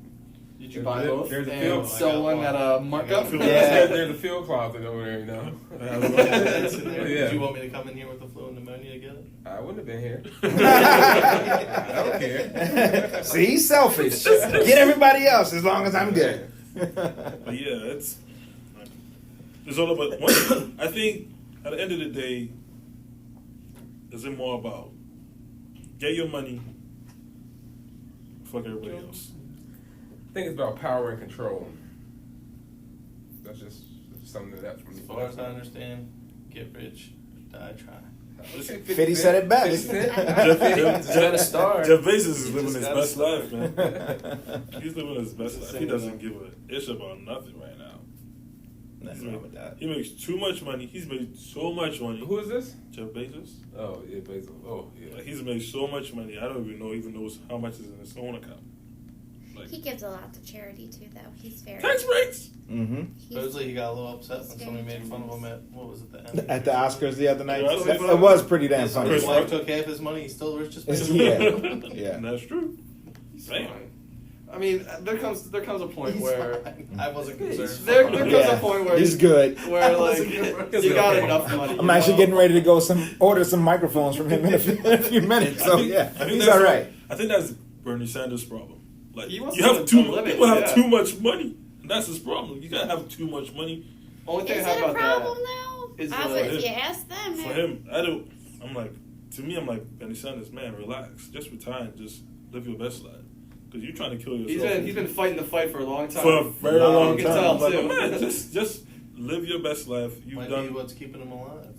Did you buy both? There's a and field- sell I got one one. at a markup? Yeah. There's a field closet over there, That's in there. Yeah. Did you want me to come in here with the flu and pneumonia to get it? I wouldn't have been here. I don't care. See, he's selfish. Get everybody else as long as I'm good. But yeah, it's It's all about. I think at the end of the day, is it more about get your money, fuck everybody else? I think it's about power and control. That's just something that's As far as I understand, get rich, die trying. 50 said it best. He's got a star. Jeff Bezos is He living just his got best a star. life, man. He's living his best life. He doesn't give a ish about nothing right now. Nothing wrong with that. He makes too much money. He's made so much money. Who is this? Jeff Bezos. Oh, yeah, Bezos. Oh, yeah. Like, he's made so much money. I don't even knows how much is in his own account. Like, He gives a lot to charity too, though. He's very. tax breaks. Mm-hmm. Supposedly he got a little upset when somebody made fun of him at, what was it, the end? At the Oscars the other night, Yeah, it was pretty damn His funny. wife took half his money, he's still the richest person. Yeah, yeah. And that's true. He's Damn. fine. I mean, there comes a point He's where fine. I wasn't concerned. there comes Yeah. a point where He's good. where like Because you got enough money. I'm you actually know? getting ready to go order some microphones from him in a few minutes. So yeah, I think he's that's all right. I think that's Bernie Sanders' problem. Like He wants you to have too limit, people have yeah. too much money. And that's his problem. You gotta have too much money. Only thing Is I have it a about problem that though? is If you ask them. For him, I'm like, to me, I'm like, Bernie Sanders, man, relax. Just retire and just live your best life. Because you're trying to kill yourself. he's been fighting the fight for a long time. for a very long You time. can tell, I'm like, too. man, just live your best life. You've Might done be what's keeping him alive.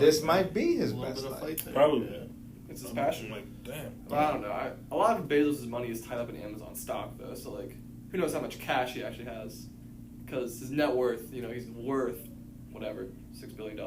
This might be his a little best bit of life. fight there. probably. Yeah. It's his I'm passion. like, damn. Well, I don't know. A lot of Bezos' money is tied up in Amazon stock, though. So, like, who knows how much cash he actually has? Because his net worth, he's worth whatever, $6 billion.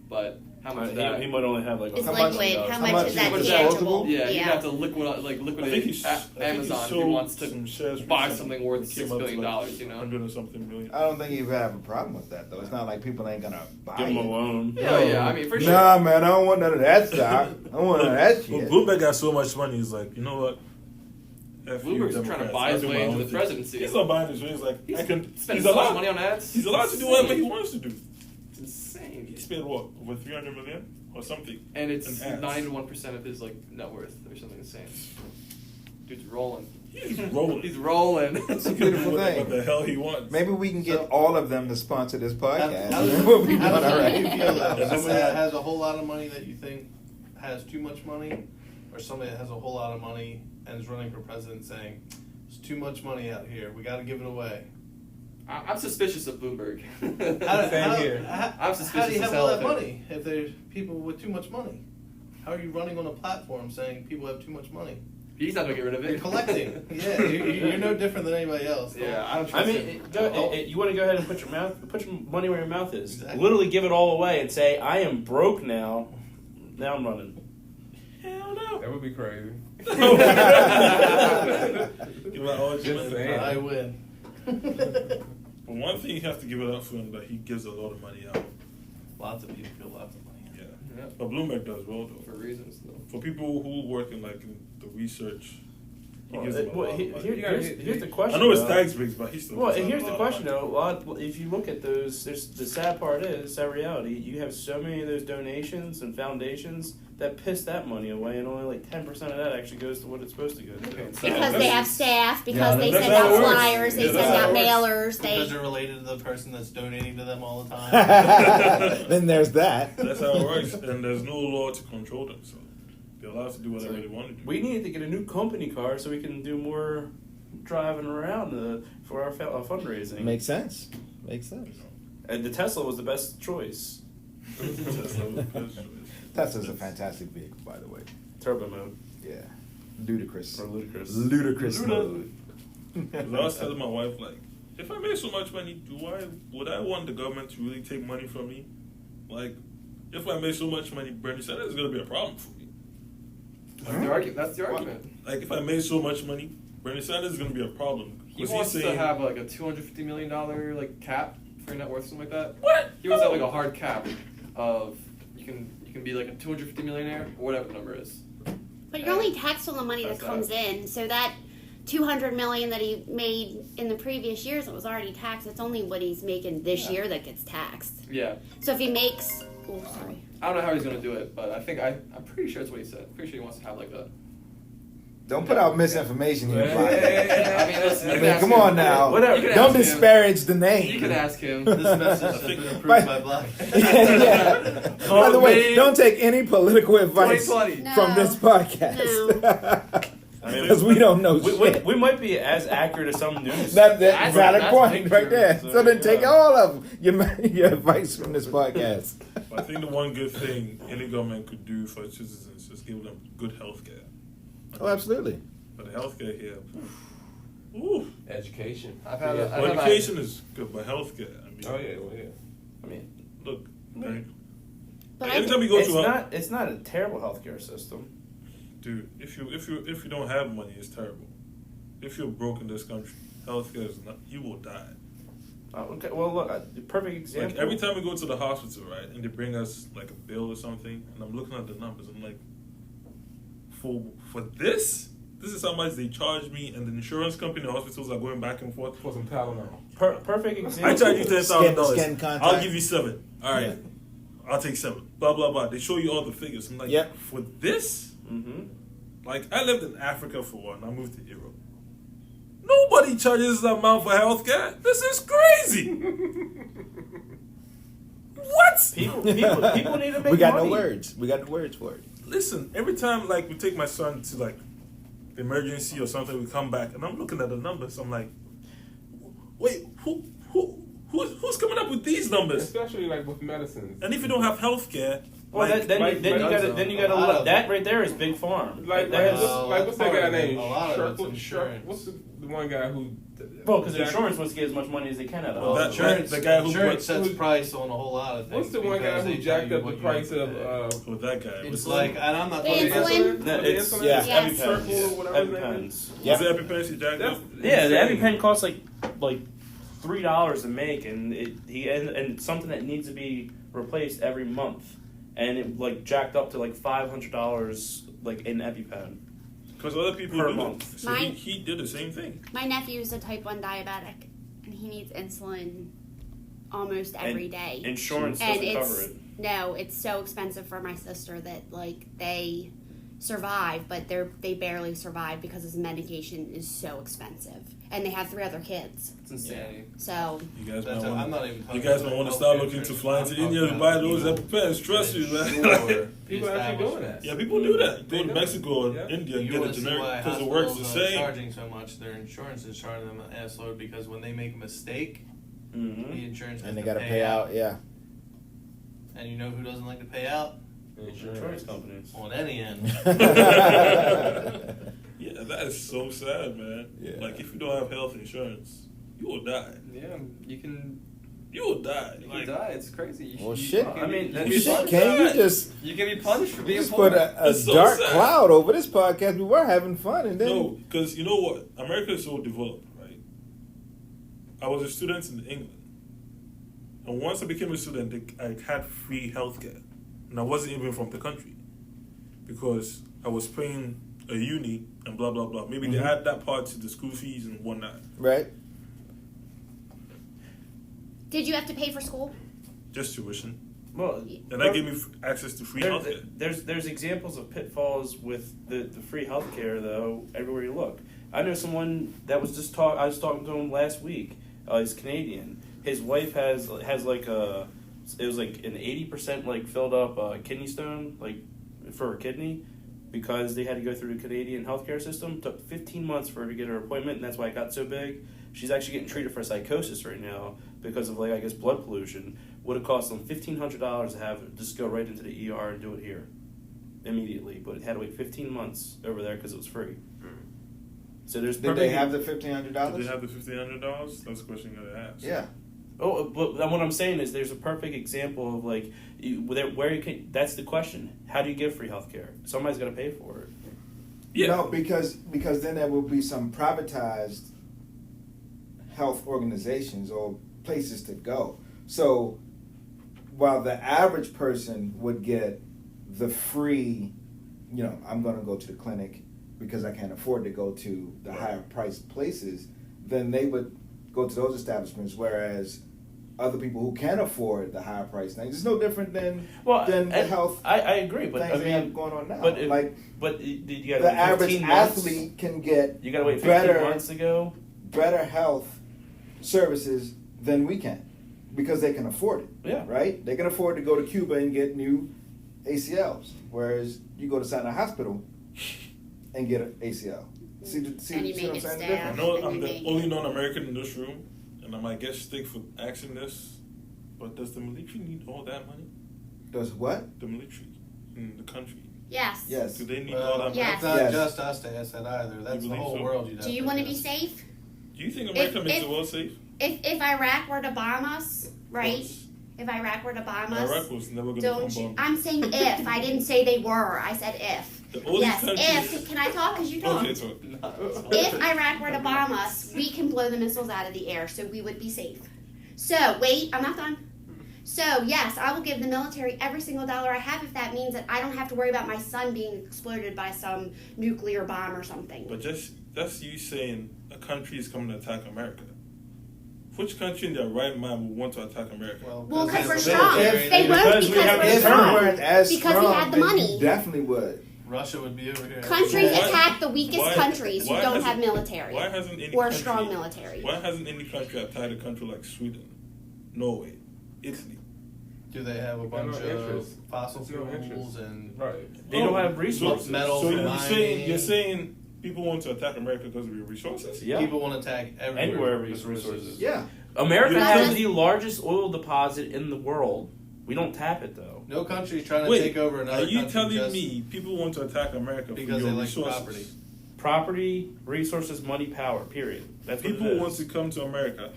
But how much of that? He might only have like It's How much- liquid. How how much much is that is tangible? Yeah, you Yeah. have to liquidate I think Amazon if he sold wants to some shares buy recently. something worth It came $6 up to billion, like you know? 100 or something million. I don't think you would have a problem with that though. It's not like people ain't gonna buy give him a it. loan. Yeah, I mean, for sure. Nah, man, I don't want none of that stock. I don't want none of that Well, shit. Bloomberg got so much money. He's like, you know what? F you, Bloomberg's trying to Democrats. buy I'll his do way my into own the thing. presidency. He's not buying his way. He's like, I can. Spend He's so much allowed. money on ads. He's allowed to do whatever he wants to do. It's insane. He spent what, over 300 million or something? And it's in ads. 91% of his net worth or something insane. Dude's rolling. He's rolling. He's rolling. It's a beautiful what, thing. what the hell he wants? Maybe we can get So- all of them to sponsor this podcast. How We'll be how doing does all that make you right. feel though? That's Somebody that sad. has a whole lot of money that you think has too much money, or somebody that has a whole lot of money and is running for president saying, "There's too much money out here. We got to give it away." I'm suspicious of Bloomberg. How here. do I'm you suspicious have as all hell that of it. money if there's people with too much money? How are you running on a platform saying people have too much money? He's not gonna get rid of it. You're collecting. Yeah, you're no different than anybody else. Yeah, I don't I trust mean, him. you want to go ahead and put your money where your mouth is. Exactly. Literally give it all away and say, "I am broke now. Now I'm running." Hell no. That would be crazy. Give out all your Just money. saying. I win. But one thing you have to give it up for him that he gives a lot of money out. Lots of people give lots of money. Yeah. Yeah, But Bloomberg does well for though. reasons though. For people who work in in the research, he Well, gives them a lot of money. here's the question. I know it's though. tax breaks, but he still. Well, gives and out here's a the lot of question money. though. If you look at those, there's the sad part is, sad reality. You have so many of those donations and foundations that piss that money away, and only like 10% of that actually goes to what it's supposed to go to. Because they have staff, because they that's send how out it works. flyers, they Yeah, send that's how out it works. mailers, Because they. they're related to the person that's donating to them all the time. Then there's that. That's how it works, and there's no law to control them, so they're allowed to do whatever they want to do. We need to get a new company car so we can do more driving around for our fundraising. Makes sense. Makes sense. And the Tesla was the best choice. Tesla's a fantastic vehicle, by the way. Turbo mode Yeah. Ludicrous. or ludicrous. Ludicrous Luda. mode. Because I was telling my wife, like, if I made so much money, would I want the government to really take money from me? Like, if I made so much money, Bernie Sanders is going to be a problem for me. That's the argument. Like, if I made so much money, Bernie Sanders is going to be a problem. He 'Cause wants he's to saying, have like a $250 million cap for your net worth, something like that. What? He wants to have like a hard cap of you can be like a 250 millionaire or whatever the number is. But you're only taxed on the money that That's comes in, so that $200 million that he made in the previous years, it was already taxed. It's only what he's making this year that gets taxed. Yeah. So if he makes, oh sorry, I don't know how he's gonna do it, but I'm pretty sure that's what he said. I'm pretty sure he wants to have like Don't put out misinformation here, Yeah. Blockhead. I mean, listen, you can ask Come him. on now. Whatever. You can Don't ask him. disparage the name. You can ask him. This message has been approved But- by Blockhead. Yeah. By the way, don't take any political advice 2020. No. from this podcast. I mean, Because we don't know we, shit. we might be as accurate as some news. That's That's- valid that's point big right true. there. So, So then take yeah. all of your advice from this podcast. I think the one good thing any government could do for its citizens is give them good health care. Oh, absolutely. But the health care here, ooh. Education. I've had. Yeah. Well, education is good, but health care, I mean, Oh yeah, well, yeah. I mean, look, man, But I every think time we go it's to not. It's not a terrible healthcare system. dude, if you don't have money, it's terrible. If you're broke in this country, healthcare is not. You will die. Okay, well, look, perfect example. Like every time we go to the hospital, right, and they bring us like a bill or something, and I'm looking at the numbers, I'm like, for this is how much they charge me, and the insurance company and hospitals are going back and forth. For some Tylenol. Perfect example. I charge you $10,000. Skin contact. I'll give you $7. All right, Yeah. I'll take 7. Blah blah blah. They show you all the figures. I'm like, Yep. for this, Mm-hmm. like I lived in Africa for a while, and I moved to Europe. Nobody charges that amount for healthcare. This is crazy. What? People need to make We got money. no words. We got the words for it. Listen, every time like we take my son to like the emergency or something, we come back and I'm looking at the numbers. I'm like, wait, who's coming up with these numbers? Especially like with medicines. And if you don't have health care, Well, like, then you gotta A lot look. of That it. right there is big farm. Like, That is- what's that guy named? A lot of it's Shark- insurance. What's the one guy who? well, because Jack- insurance wants to get as much money as they can out of Well, it. That- the guy who insurance put- sets price on a whole lot of things. What's the one guy because who they tell jacked you up the what you price have of? to pay. with that guy, It's like, and I'm not The talking about. insulin? No, it's Yeah. Yes. Circle or whatever his name EpiPens. is. Yep. was it EpiPen he jacked That's up? Yeah, the insane. EpiPen costs like $3 to make, and and it's something that needs to be replaced every month, and it like jacked up to like $500 like in EpiPen. Because other people Per do month. it. So Mine- he did the same thing. my nephew is a type 1 diabetic, and he needs insulin almost every day. Insurance And doesn't it's cover it. no, it's so expensive for my sister that like they survive, but they barely survive because his medication is so expensive, and they have 3 other kids. It's insanity. So You guys That's might I'm want. not even talking You guys about might want to health start care looking to insurance. fly I'm to talking India to about buy those people EpiPens. Trust me, man. insure People are actually doing that. Yeah, people do that. Go They to do. Mexico or Yeah. India and You get a want to see why generic because it works the hospitals are same. charging so much? Their insurance is charging them an assload because when they make a mistake, Mm-hmm. the insurance has And they to got to pay out. Yeah. And you know who doesn't like to pay out? Insurance companies. On any end. Yeah, that is so sad, man. Yeah. Like if you don't have health insurance, you will die. Yeah, you can. You will die. You Like, can die. It's crazy. You, Well, you- shit. You can, I mean, you that's can be Shit, punished. can you just You can be punished for being just poor. put a It's so dark sad. cloud over this podcast? We were having fun, and then no, because you know what? America is so developed, right? I was a student in England, and once I became a student, I had free healthcare, and I wasn't even from the country because I was paying a uni and blah blah blah. Maybe they Mhm. add that part to the school fees and whatnot. right? did you have to pay for school? Just tuition, Well, and that gave me access to free healthcare. There's examples of pitfalls with the free healthcare though everywhere you look. I know someone that was just I was talking to him last week. He's Canadian. His wife has like it was like an 80% like filled up kidney stone like for her kidney because they had to go through the Canadian healthcare system. Took 15 months for her to get her appointment, and that's why it got so big. She's actually getting treated for psychosis right now because of like I guess blood pollution. Would have cost them $1,500 to have just go right into the ER and do it here immediately, but it had to wait 15 months over there because it was free. So there's Did they have the $1,500? Did they have the $1,500? That's the question you gotta ask. Yeah. Oh, but what I'm saying is there's a perfect example of like where you can. That's the question. How do you give free healthcare? Somebody's got to pay for it. Yeah. No, because then there will be some privatized health organizations or places to go. So while the average person would get the free, I'm going to go to the clinic because I can't afford to go to the higher priced places, then they would go to those establishments. Whereas other people who can afford the higher price things. It's no different than the health. I agree, but things I they mean, have going on now. But you got the average athlete can get you got to wait 15 months to go. Better health services than we can because they can afford it. Yeah. Right? They can afford to go to Cuba and get new ACLs, whereas you go to Sinai Hospital and get an ACL. See And you what I'm make saying? it The staff. difference? I know And I'm you the make- only non-American in this room, and I might get stick for asking this, but does the military need all that money? Does what? The military in the country. Yes. Yes. Do they need Well, all that Yes. it's money? not Yes. just us to ask that either. That's You the believe whole so? world. You'd have Do you to want to be ask. safe? Do you think America makes if- the world safe? If Iraq were to bomb us, right? Of course. If Iraq were to bomb us, Iraq was never going to don't come you? bomb. I'm saying if. I didn't say they were. I said if. The only Yes, countries- if. Can I talk? Because you talk. Okay, so If Iraq were to bomb us, we can blow the missiles out of the air, so we would be safe. So, wait, I'm not done. So, yes, I will give the military every single dollar I have if that means that I don't have to worry about my son being exploded by some nuclear bomb or something. But that's you saying a country is coming to attack America. Which country in their right mind would want to attack America? Well, because we're the strong. military, They won't because we because have we're the If we term. weren't as Because we strong, had the then money. you definitely would. Russia would be over here. Countries Why- attack the weakest why- countries who why don't hasn't- have military Why hasn't any or a country, strong military. Why hasn't any country attacked a country like Sweden, Norway, Italy? Do they have a They bunch have of no interest. fossil There's no fuels interest. and Right. They don't have resources. Metal So for you're saying mining. people want to attack America because of your resources? Yeah. People want to attack Anywhere with resources. Yeah. America You has think- the largest oil deposit in the world. We don't tap it though. No country's trying to Wait, take over another are you country telling just me people want to attack America because for they your like resources? property. Property, resources, money, power. Period. That's what People it is. want to come to America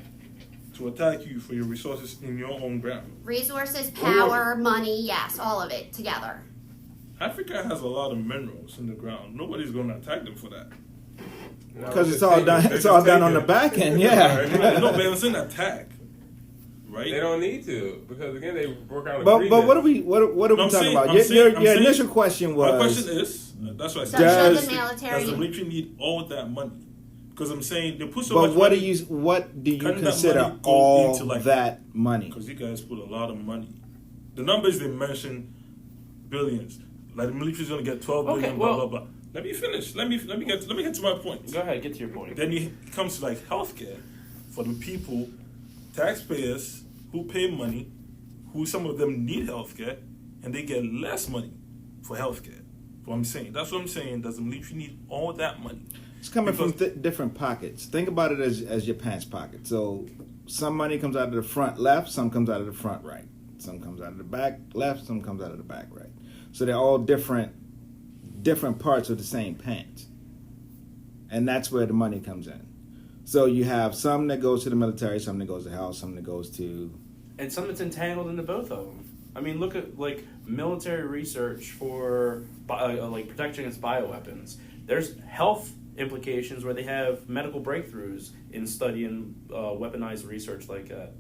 to attack you for your resources in your own ground. Resources, power, money, yes, all of it together. Africa has a lot of minerals in the ground. Nobody's going to attack them for that. Because it's all done. It's all done on the back end. Yeah. No, but it's an attack, right? They don't need to because again they work out. But what are we what are we I'm talking saying- about? I'm Your, saying- I'm your saying- initial question was. My question is, that's what I So said. should Does- the military. Does the military need all that money? Because I'm saying they put so But much what do money. you what do you Couldn't that consider money go all into, like- that money? Because you guys put a lot of money. The numbers they mention, billions. Like the military's going to get 12 billion. Okay, Blah well- blah blah. Let me finish. Let me get to my point. Go ahead, get to your point. Then it comes to like healthcare for the people, taxpayers who pay money, who some of them need healthcare, and they get less money for healthcare. What I'm saying. That's what I'm saying. Does the military need all that money? It's coming from Because- different pockets. Think about it as your pants pocket. So some money comes out of the front left, some comes out of the front right. Some comes out of the back left, some comes out of the back right. So they're all different parts of the same pants. And that's where the money comes in. So you have some that goes to the military, some that goes to health, some that goes to And some that's entangled into both of them. I mean, look at like military research for like protection against bioweapons. There's health implications where they have medical breakthroughs in studying weaponized research like that.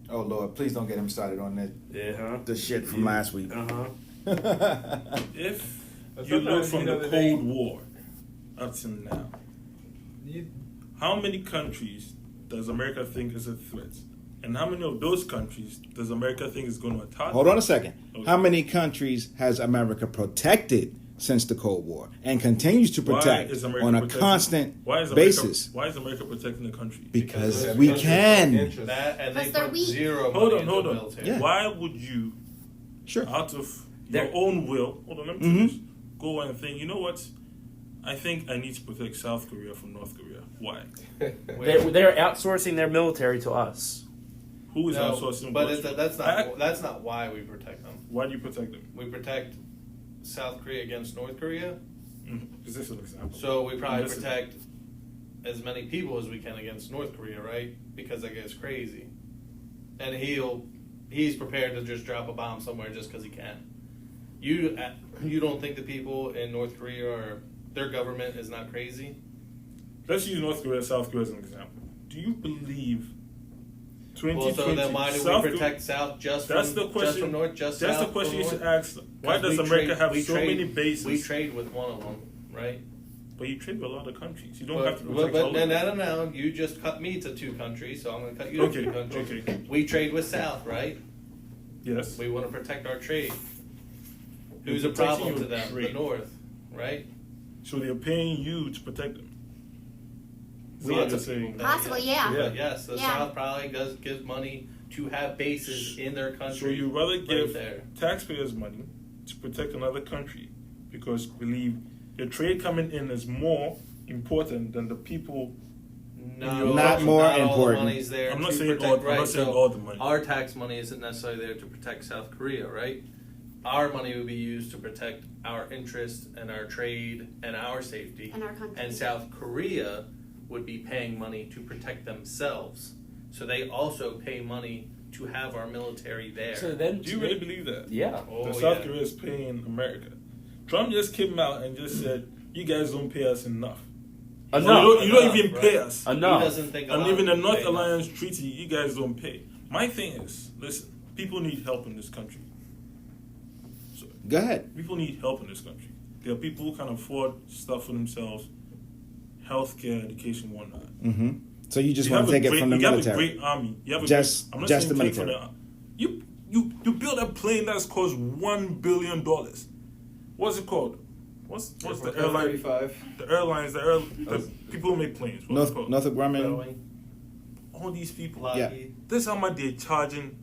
oh Lord, please don't get him started on that Yeah. the shit from last week. Uh huh. If But you look sometimes, from you know, the they- Cold War up to now, how many countries does America think is a threat? And how many of those countries does America think is going to attack? Hold on a second. Okay. How many countries has America protected since the Cold War and continues to protect on a constant basis? Why is America protecting the country? Because Because we countries can. have interest. that, and they Because they're put weak. zero Hold money on, into hold the on. military. Yeah. Why would you, Sure. out of your There- own will, hold on, let me Mhm. finish, go and think, you know what? I think I need to protect South Korea from North Korea. Why? They're outsourcing their military to us. Who is No, outsourcing? but what? that's not why we protect them. Why do you protect them? We protect South Korea against North Korea, Is this an example? so we probably Listen. protect as many people as we can against North Korea, right? Because that guy's crazy, and he's prepared to just drop a bomb somewhere just because he can. You don't think the people in North Korea or their government is not crazy? Let's use North Korea, South Korea as an example. Do you believe 2020? Well, so then why do South we Korea- protect South just That's from the question. just from North, just That's South the question from you North? should ask. Why 'Cause does we America trade- have we so trade- many bases? We trade with one of them, right? But you trade with a lot of countries. You don't have to protect But all of them. no. You just cut me to 2 countries, so I'm going to cut you to 2 countries. Okay. We trade with South, right? Yes. We want to protect our trade. You're Who's a protecting problem to your them? trade. The North, right? So they're paying you to protect them. So Lots that's of a- saying. Possibly, yeah. But yes, the Yeah. South probably gives money to have bases in their country. So you rather give there. taxpayers money to protect another country because believe your trade coming in is more important than the people. No, Not more all the important. money's there I'm not to saying protect, all- I'm right? not saying So all the money. Our tax money isn't necessarily there to protect South Korea, right? Our money would be used to protect our interests and our trade and our safety. In our country. And South Korea would be paying money to protect themselves. So they also pay money to have our military there. So then, Do you really believe that? yeah. Oh, that South yeah. Korea is paying America. Trump just came out and just said, "You guys don't pay us enough. Enough. You don't even Enough, pay right. us. He Enough. doesn't think a And lot even of the people North pay enough. Alliance Treaty, you guys don't pay." My thing is, listen, people need help in this country. So, Go ahead. people need help in this country. There are people who can afford stuff for themselves, healthcare, education, whatnot. Mm-hmm. So you just You want have to a take it great- from the you military. have a great army. You have a Just- great, I'm not just saying the take from military. you build a plane that's cost $1 billion. What's it called? What's the airline? 35. The airlines, the people who make planes. What's it called? Northrop Grumman. Boeing, All these people. Lockheed. This is how much they're charging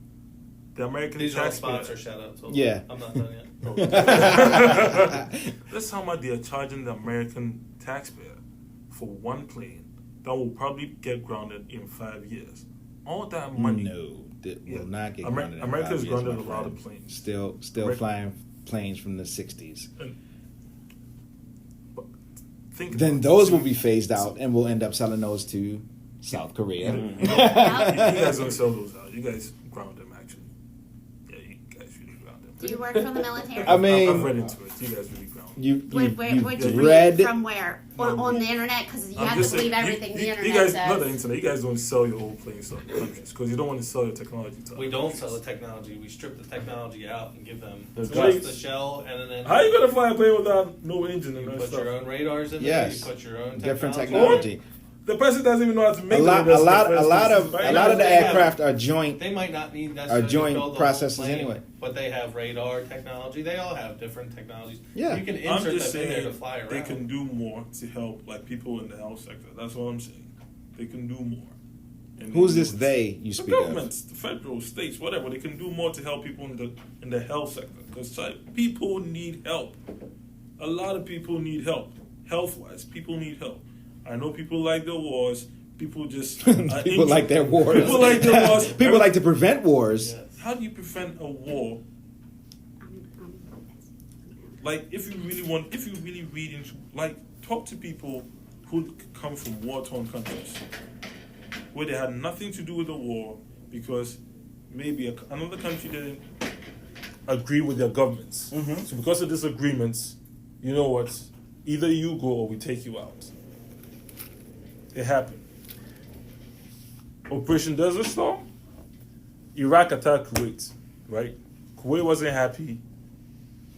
the American These are all taxpayer. sponsor shout-outs. Hold on. Yeah. I'm not done yet. This is how much they are charging the American taxpayer for one plane that will probably get grounded in 5 years. All that money. No, that Yeah. will not get Amer- grounded. in America 5 has years, grounded my a lot friend. of planes. Still America- flying planes from the 60s. But think Then about those it. will be phased out, and we'll end up selling those to South Korea. You guys don't sell those out. You guys ground them, actually. Yeah, you guys really ground them. Do you work for the military? I mean, I've read into it. You guys really ground them. You've Would you read read from where? On the internet? Because you I'm have to just believe saying, everything the internet you guys, says. not the internet. You guys don't sell your old planes to other countries because you don't want to sell your technology to other We don't countries. sell the technology. We strip the technology out and give them The just guts. the shell, and then How are you gonna fly a plane without no engine you and no put stuff? your own radars in Yes. there. You put your own different technology. technology. The person doesn't even know how to make A lot the of They the have- aircraft are joint. They might not need necessarily joint build the whole processes plane, anyway. but they have radar technology. They all have different technologies. Yeah. You can I'm insert just them in there saying to fly around. they can do more to help like people in the health sector. That's what I'm saying. They can do more. And Who's they this do it. they you The speak of? governments, the federal, states, whatever. They can do more to help people in the health sector because people need help. A lot of people need help. Health wise, people need help. I know people like the wars. People just People like their wars. People like their wars. People like to prevent wars. Yes. How do you prevent a war? Like, if you really read into, like, talk to people who come from war-torn countries, where they had nothing to do with the war because maybe another country didn't agree with their governments. Mhm. So because of disagreements, you know what? Either you go or we take you out. It happened. Operation Desert Storm, Iraq attacked Kuwait, right? Kuwait wasn't happy.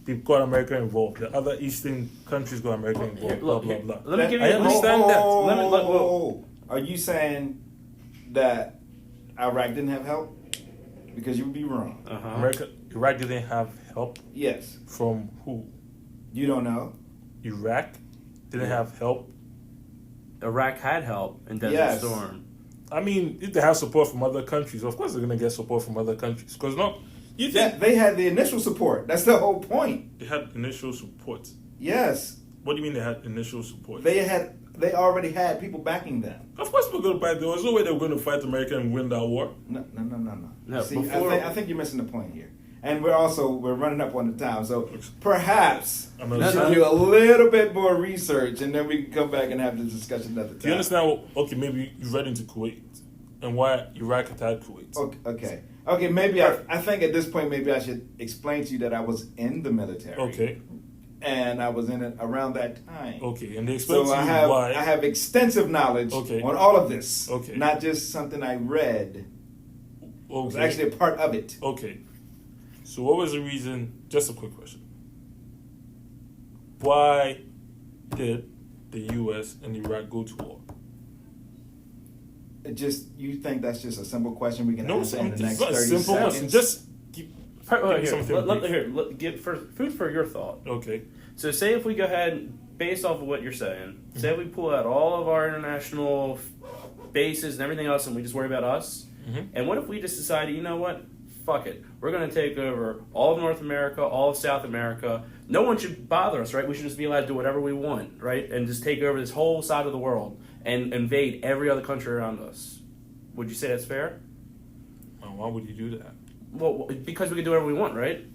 People got America involved. The other Eastern countries got America involved. Here, Blah look, blah here, blah. let me give you. I understand that. Let me- let- whoa. Are you saying that Iraq didn't have help? Because you would be wrong. Iraq didn't have help Yes. from who? You don't know. Iraq didn't have help. Iraq had help in Desert Yes. Storm. I mean, if they have support from other countries, of course they're gonna get support from other countries. Because you Yeah, think they had the initial support. That's the whole point. they had initial support? Yes. What do you mean they had initial support? They already had people backing them. Of course we're gonna fight. There was no way they were gonna fight America and win that war. No. No, See, before- I think you're missing the point here. And we're running up on the time, so perhaps I'm we not- should do a little bit more research, and then we can come back and have this discussion another time. Do you understand? Okay, maybe you read into Kuwait and why Iraq attacked Kuwait. Okay. Maybe I think at this point maybe I should explain to you that I was in the military. Okay, And I was in it around that time. okay, and they explained So to I you have why. I have extensive knowledge Okay. on all of this. Okay. Not just something I read. I was Okay. actually a part of it. Okay. So what was the reason? Just a quick question. Why did the U.S. and Iraq go to war? You think that's just a simple question we can No, answer in the it's next not 30 a simple seconds? question. Just keep. Give food for your thought. Okay. So say if we go ahead, based off of what you're saying, say we pull out all of our international bases and everything else and we just worry about us, and what if we just decided, you know what, fuck it, we're going to take over all of North America, all of South America, no one should bother us, right? We should just be allowed to do whatever we want, right? And just take over this whole side of the world and invade every other country around us. Would you say that's fair? Why would you do that? Well, because we can do whatever we want, right?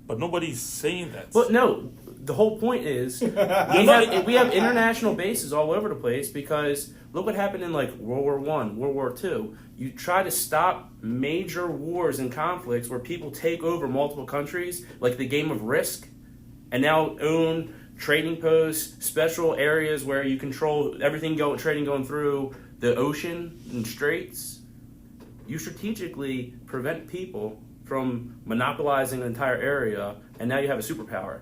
But nobody's saying that. But no, the whole point is we have international bases all over the place because look what happened in like World War I, World War II. You try to stop major wars and conflicts where people take over multiple countries, like the game of Risk, and now own trading posts, special areas where you control everything trading going through the ocean and straits. You strategically prevent people from monopolizing an entire area, and now you have a superpower.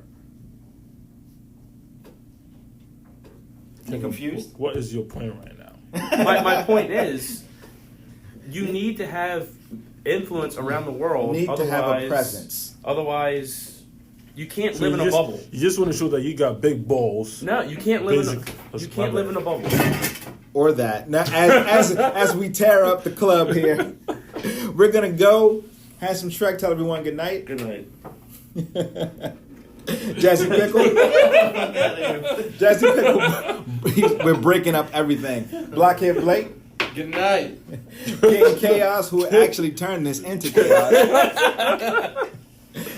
You confused? What is your point right now? My point is, you need to have influence around the world. You need to have a presence. Otherwise, you can't So live in a bubble. You just want to show that you got big balls. No, you can't live in a bubble. Or that. Now, as we tear up the club here, we're gonna go. Handsome Shrek, tell everyone good night. Good night. Jazzy Pickle. Jazzy Pickle. We're breaking up everything. Blockhead Blake. Good night. King Chaos, who actually turned this into chaos.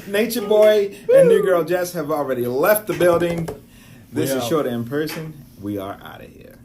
Nature Boy and New Girl Jess have already left the building. This is Shorter in Person. We are out of here.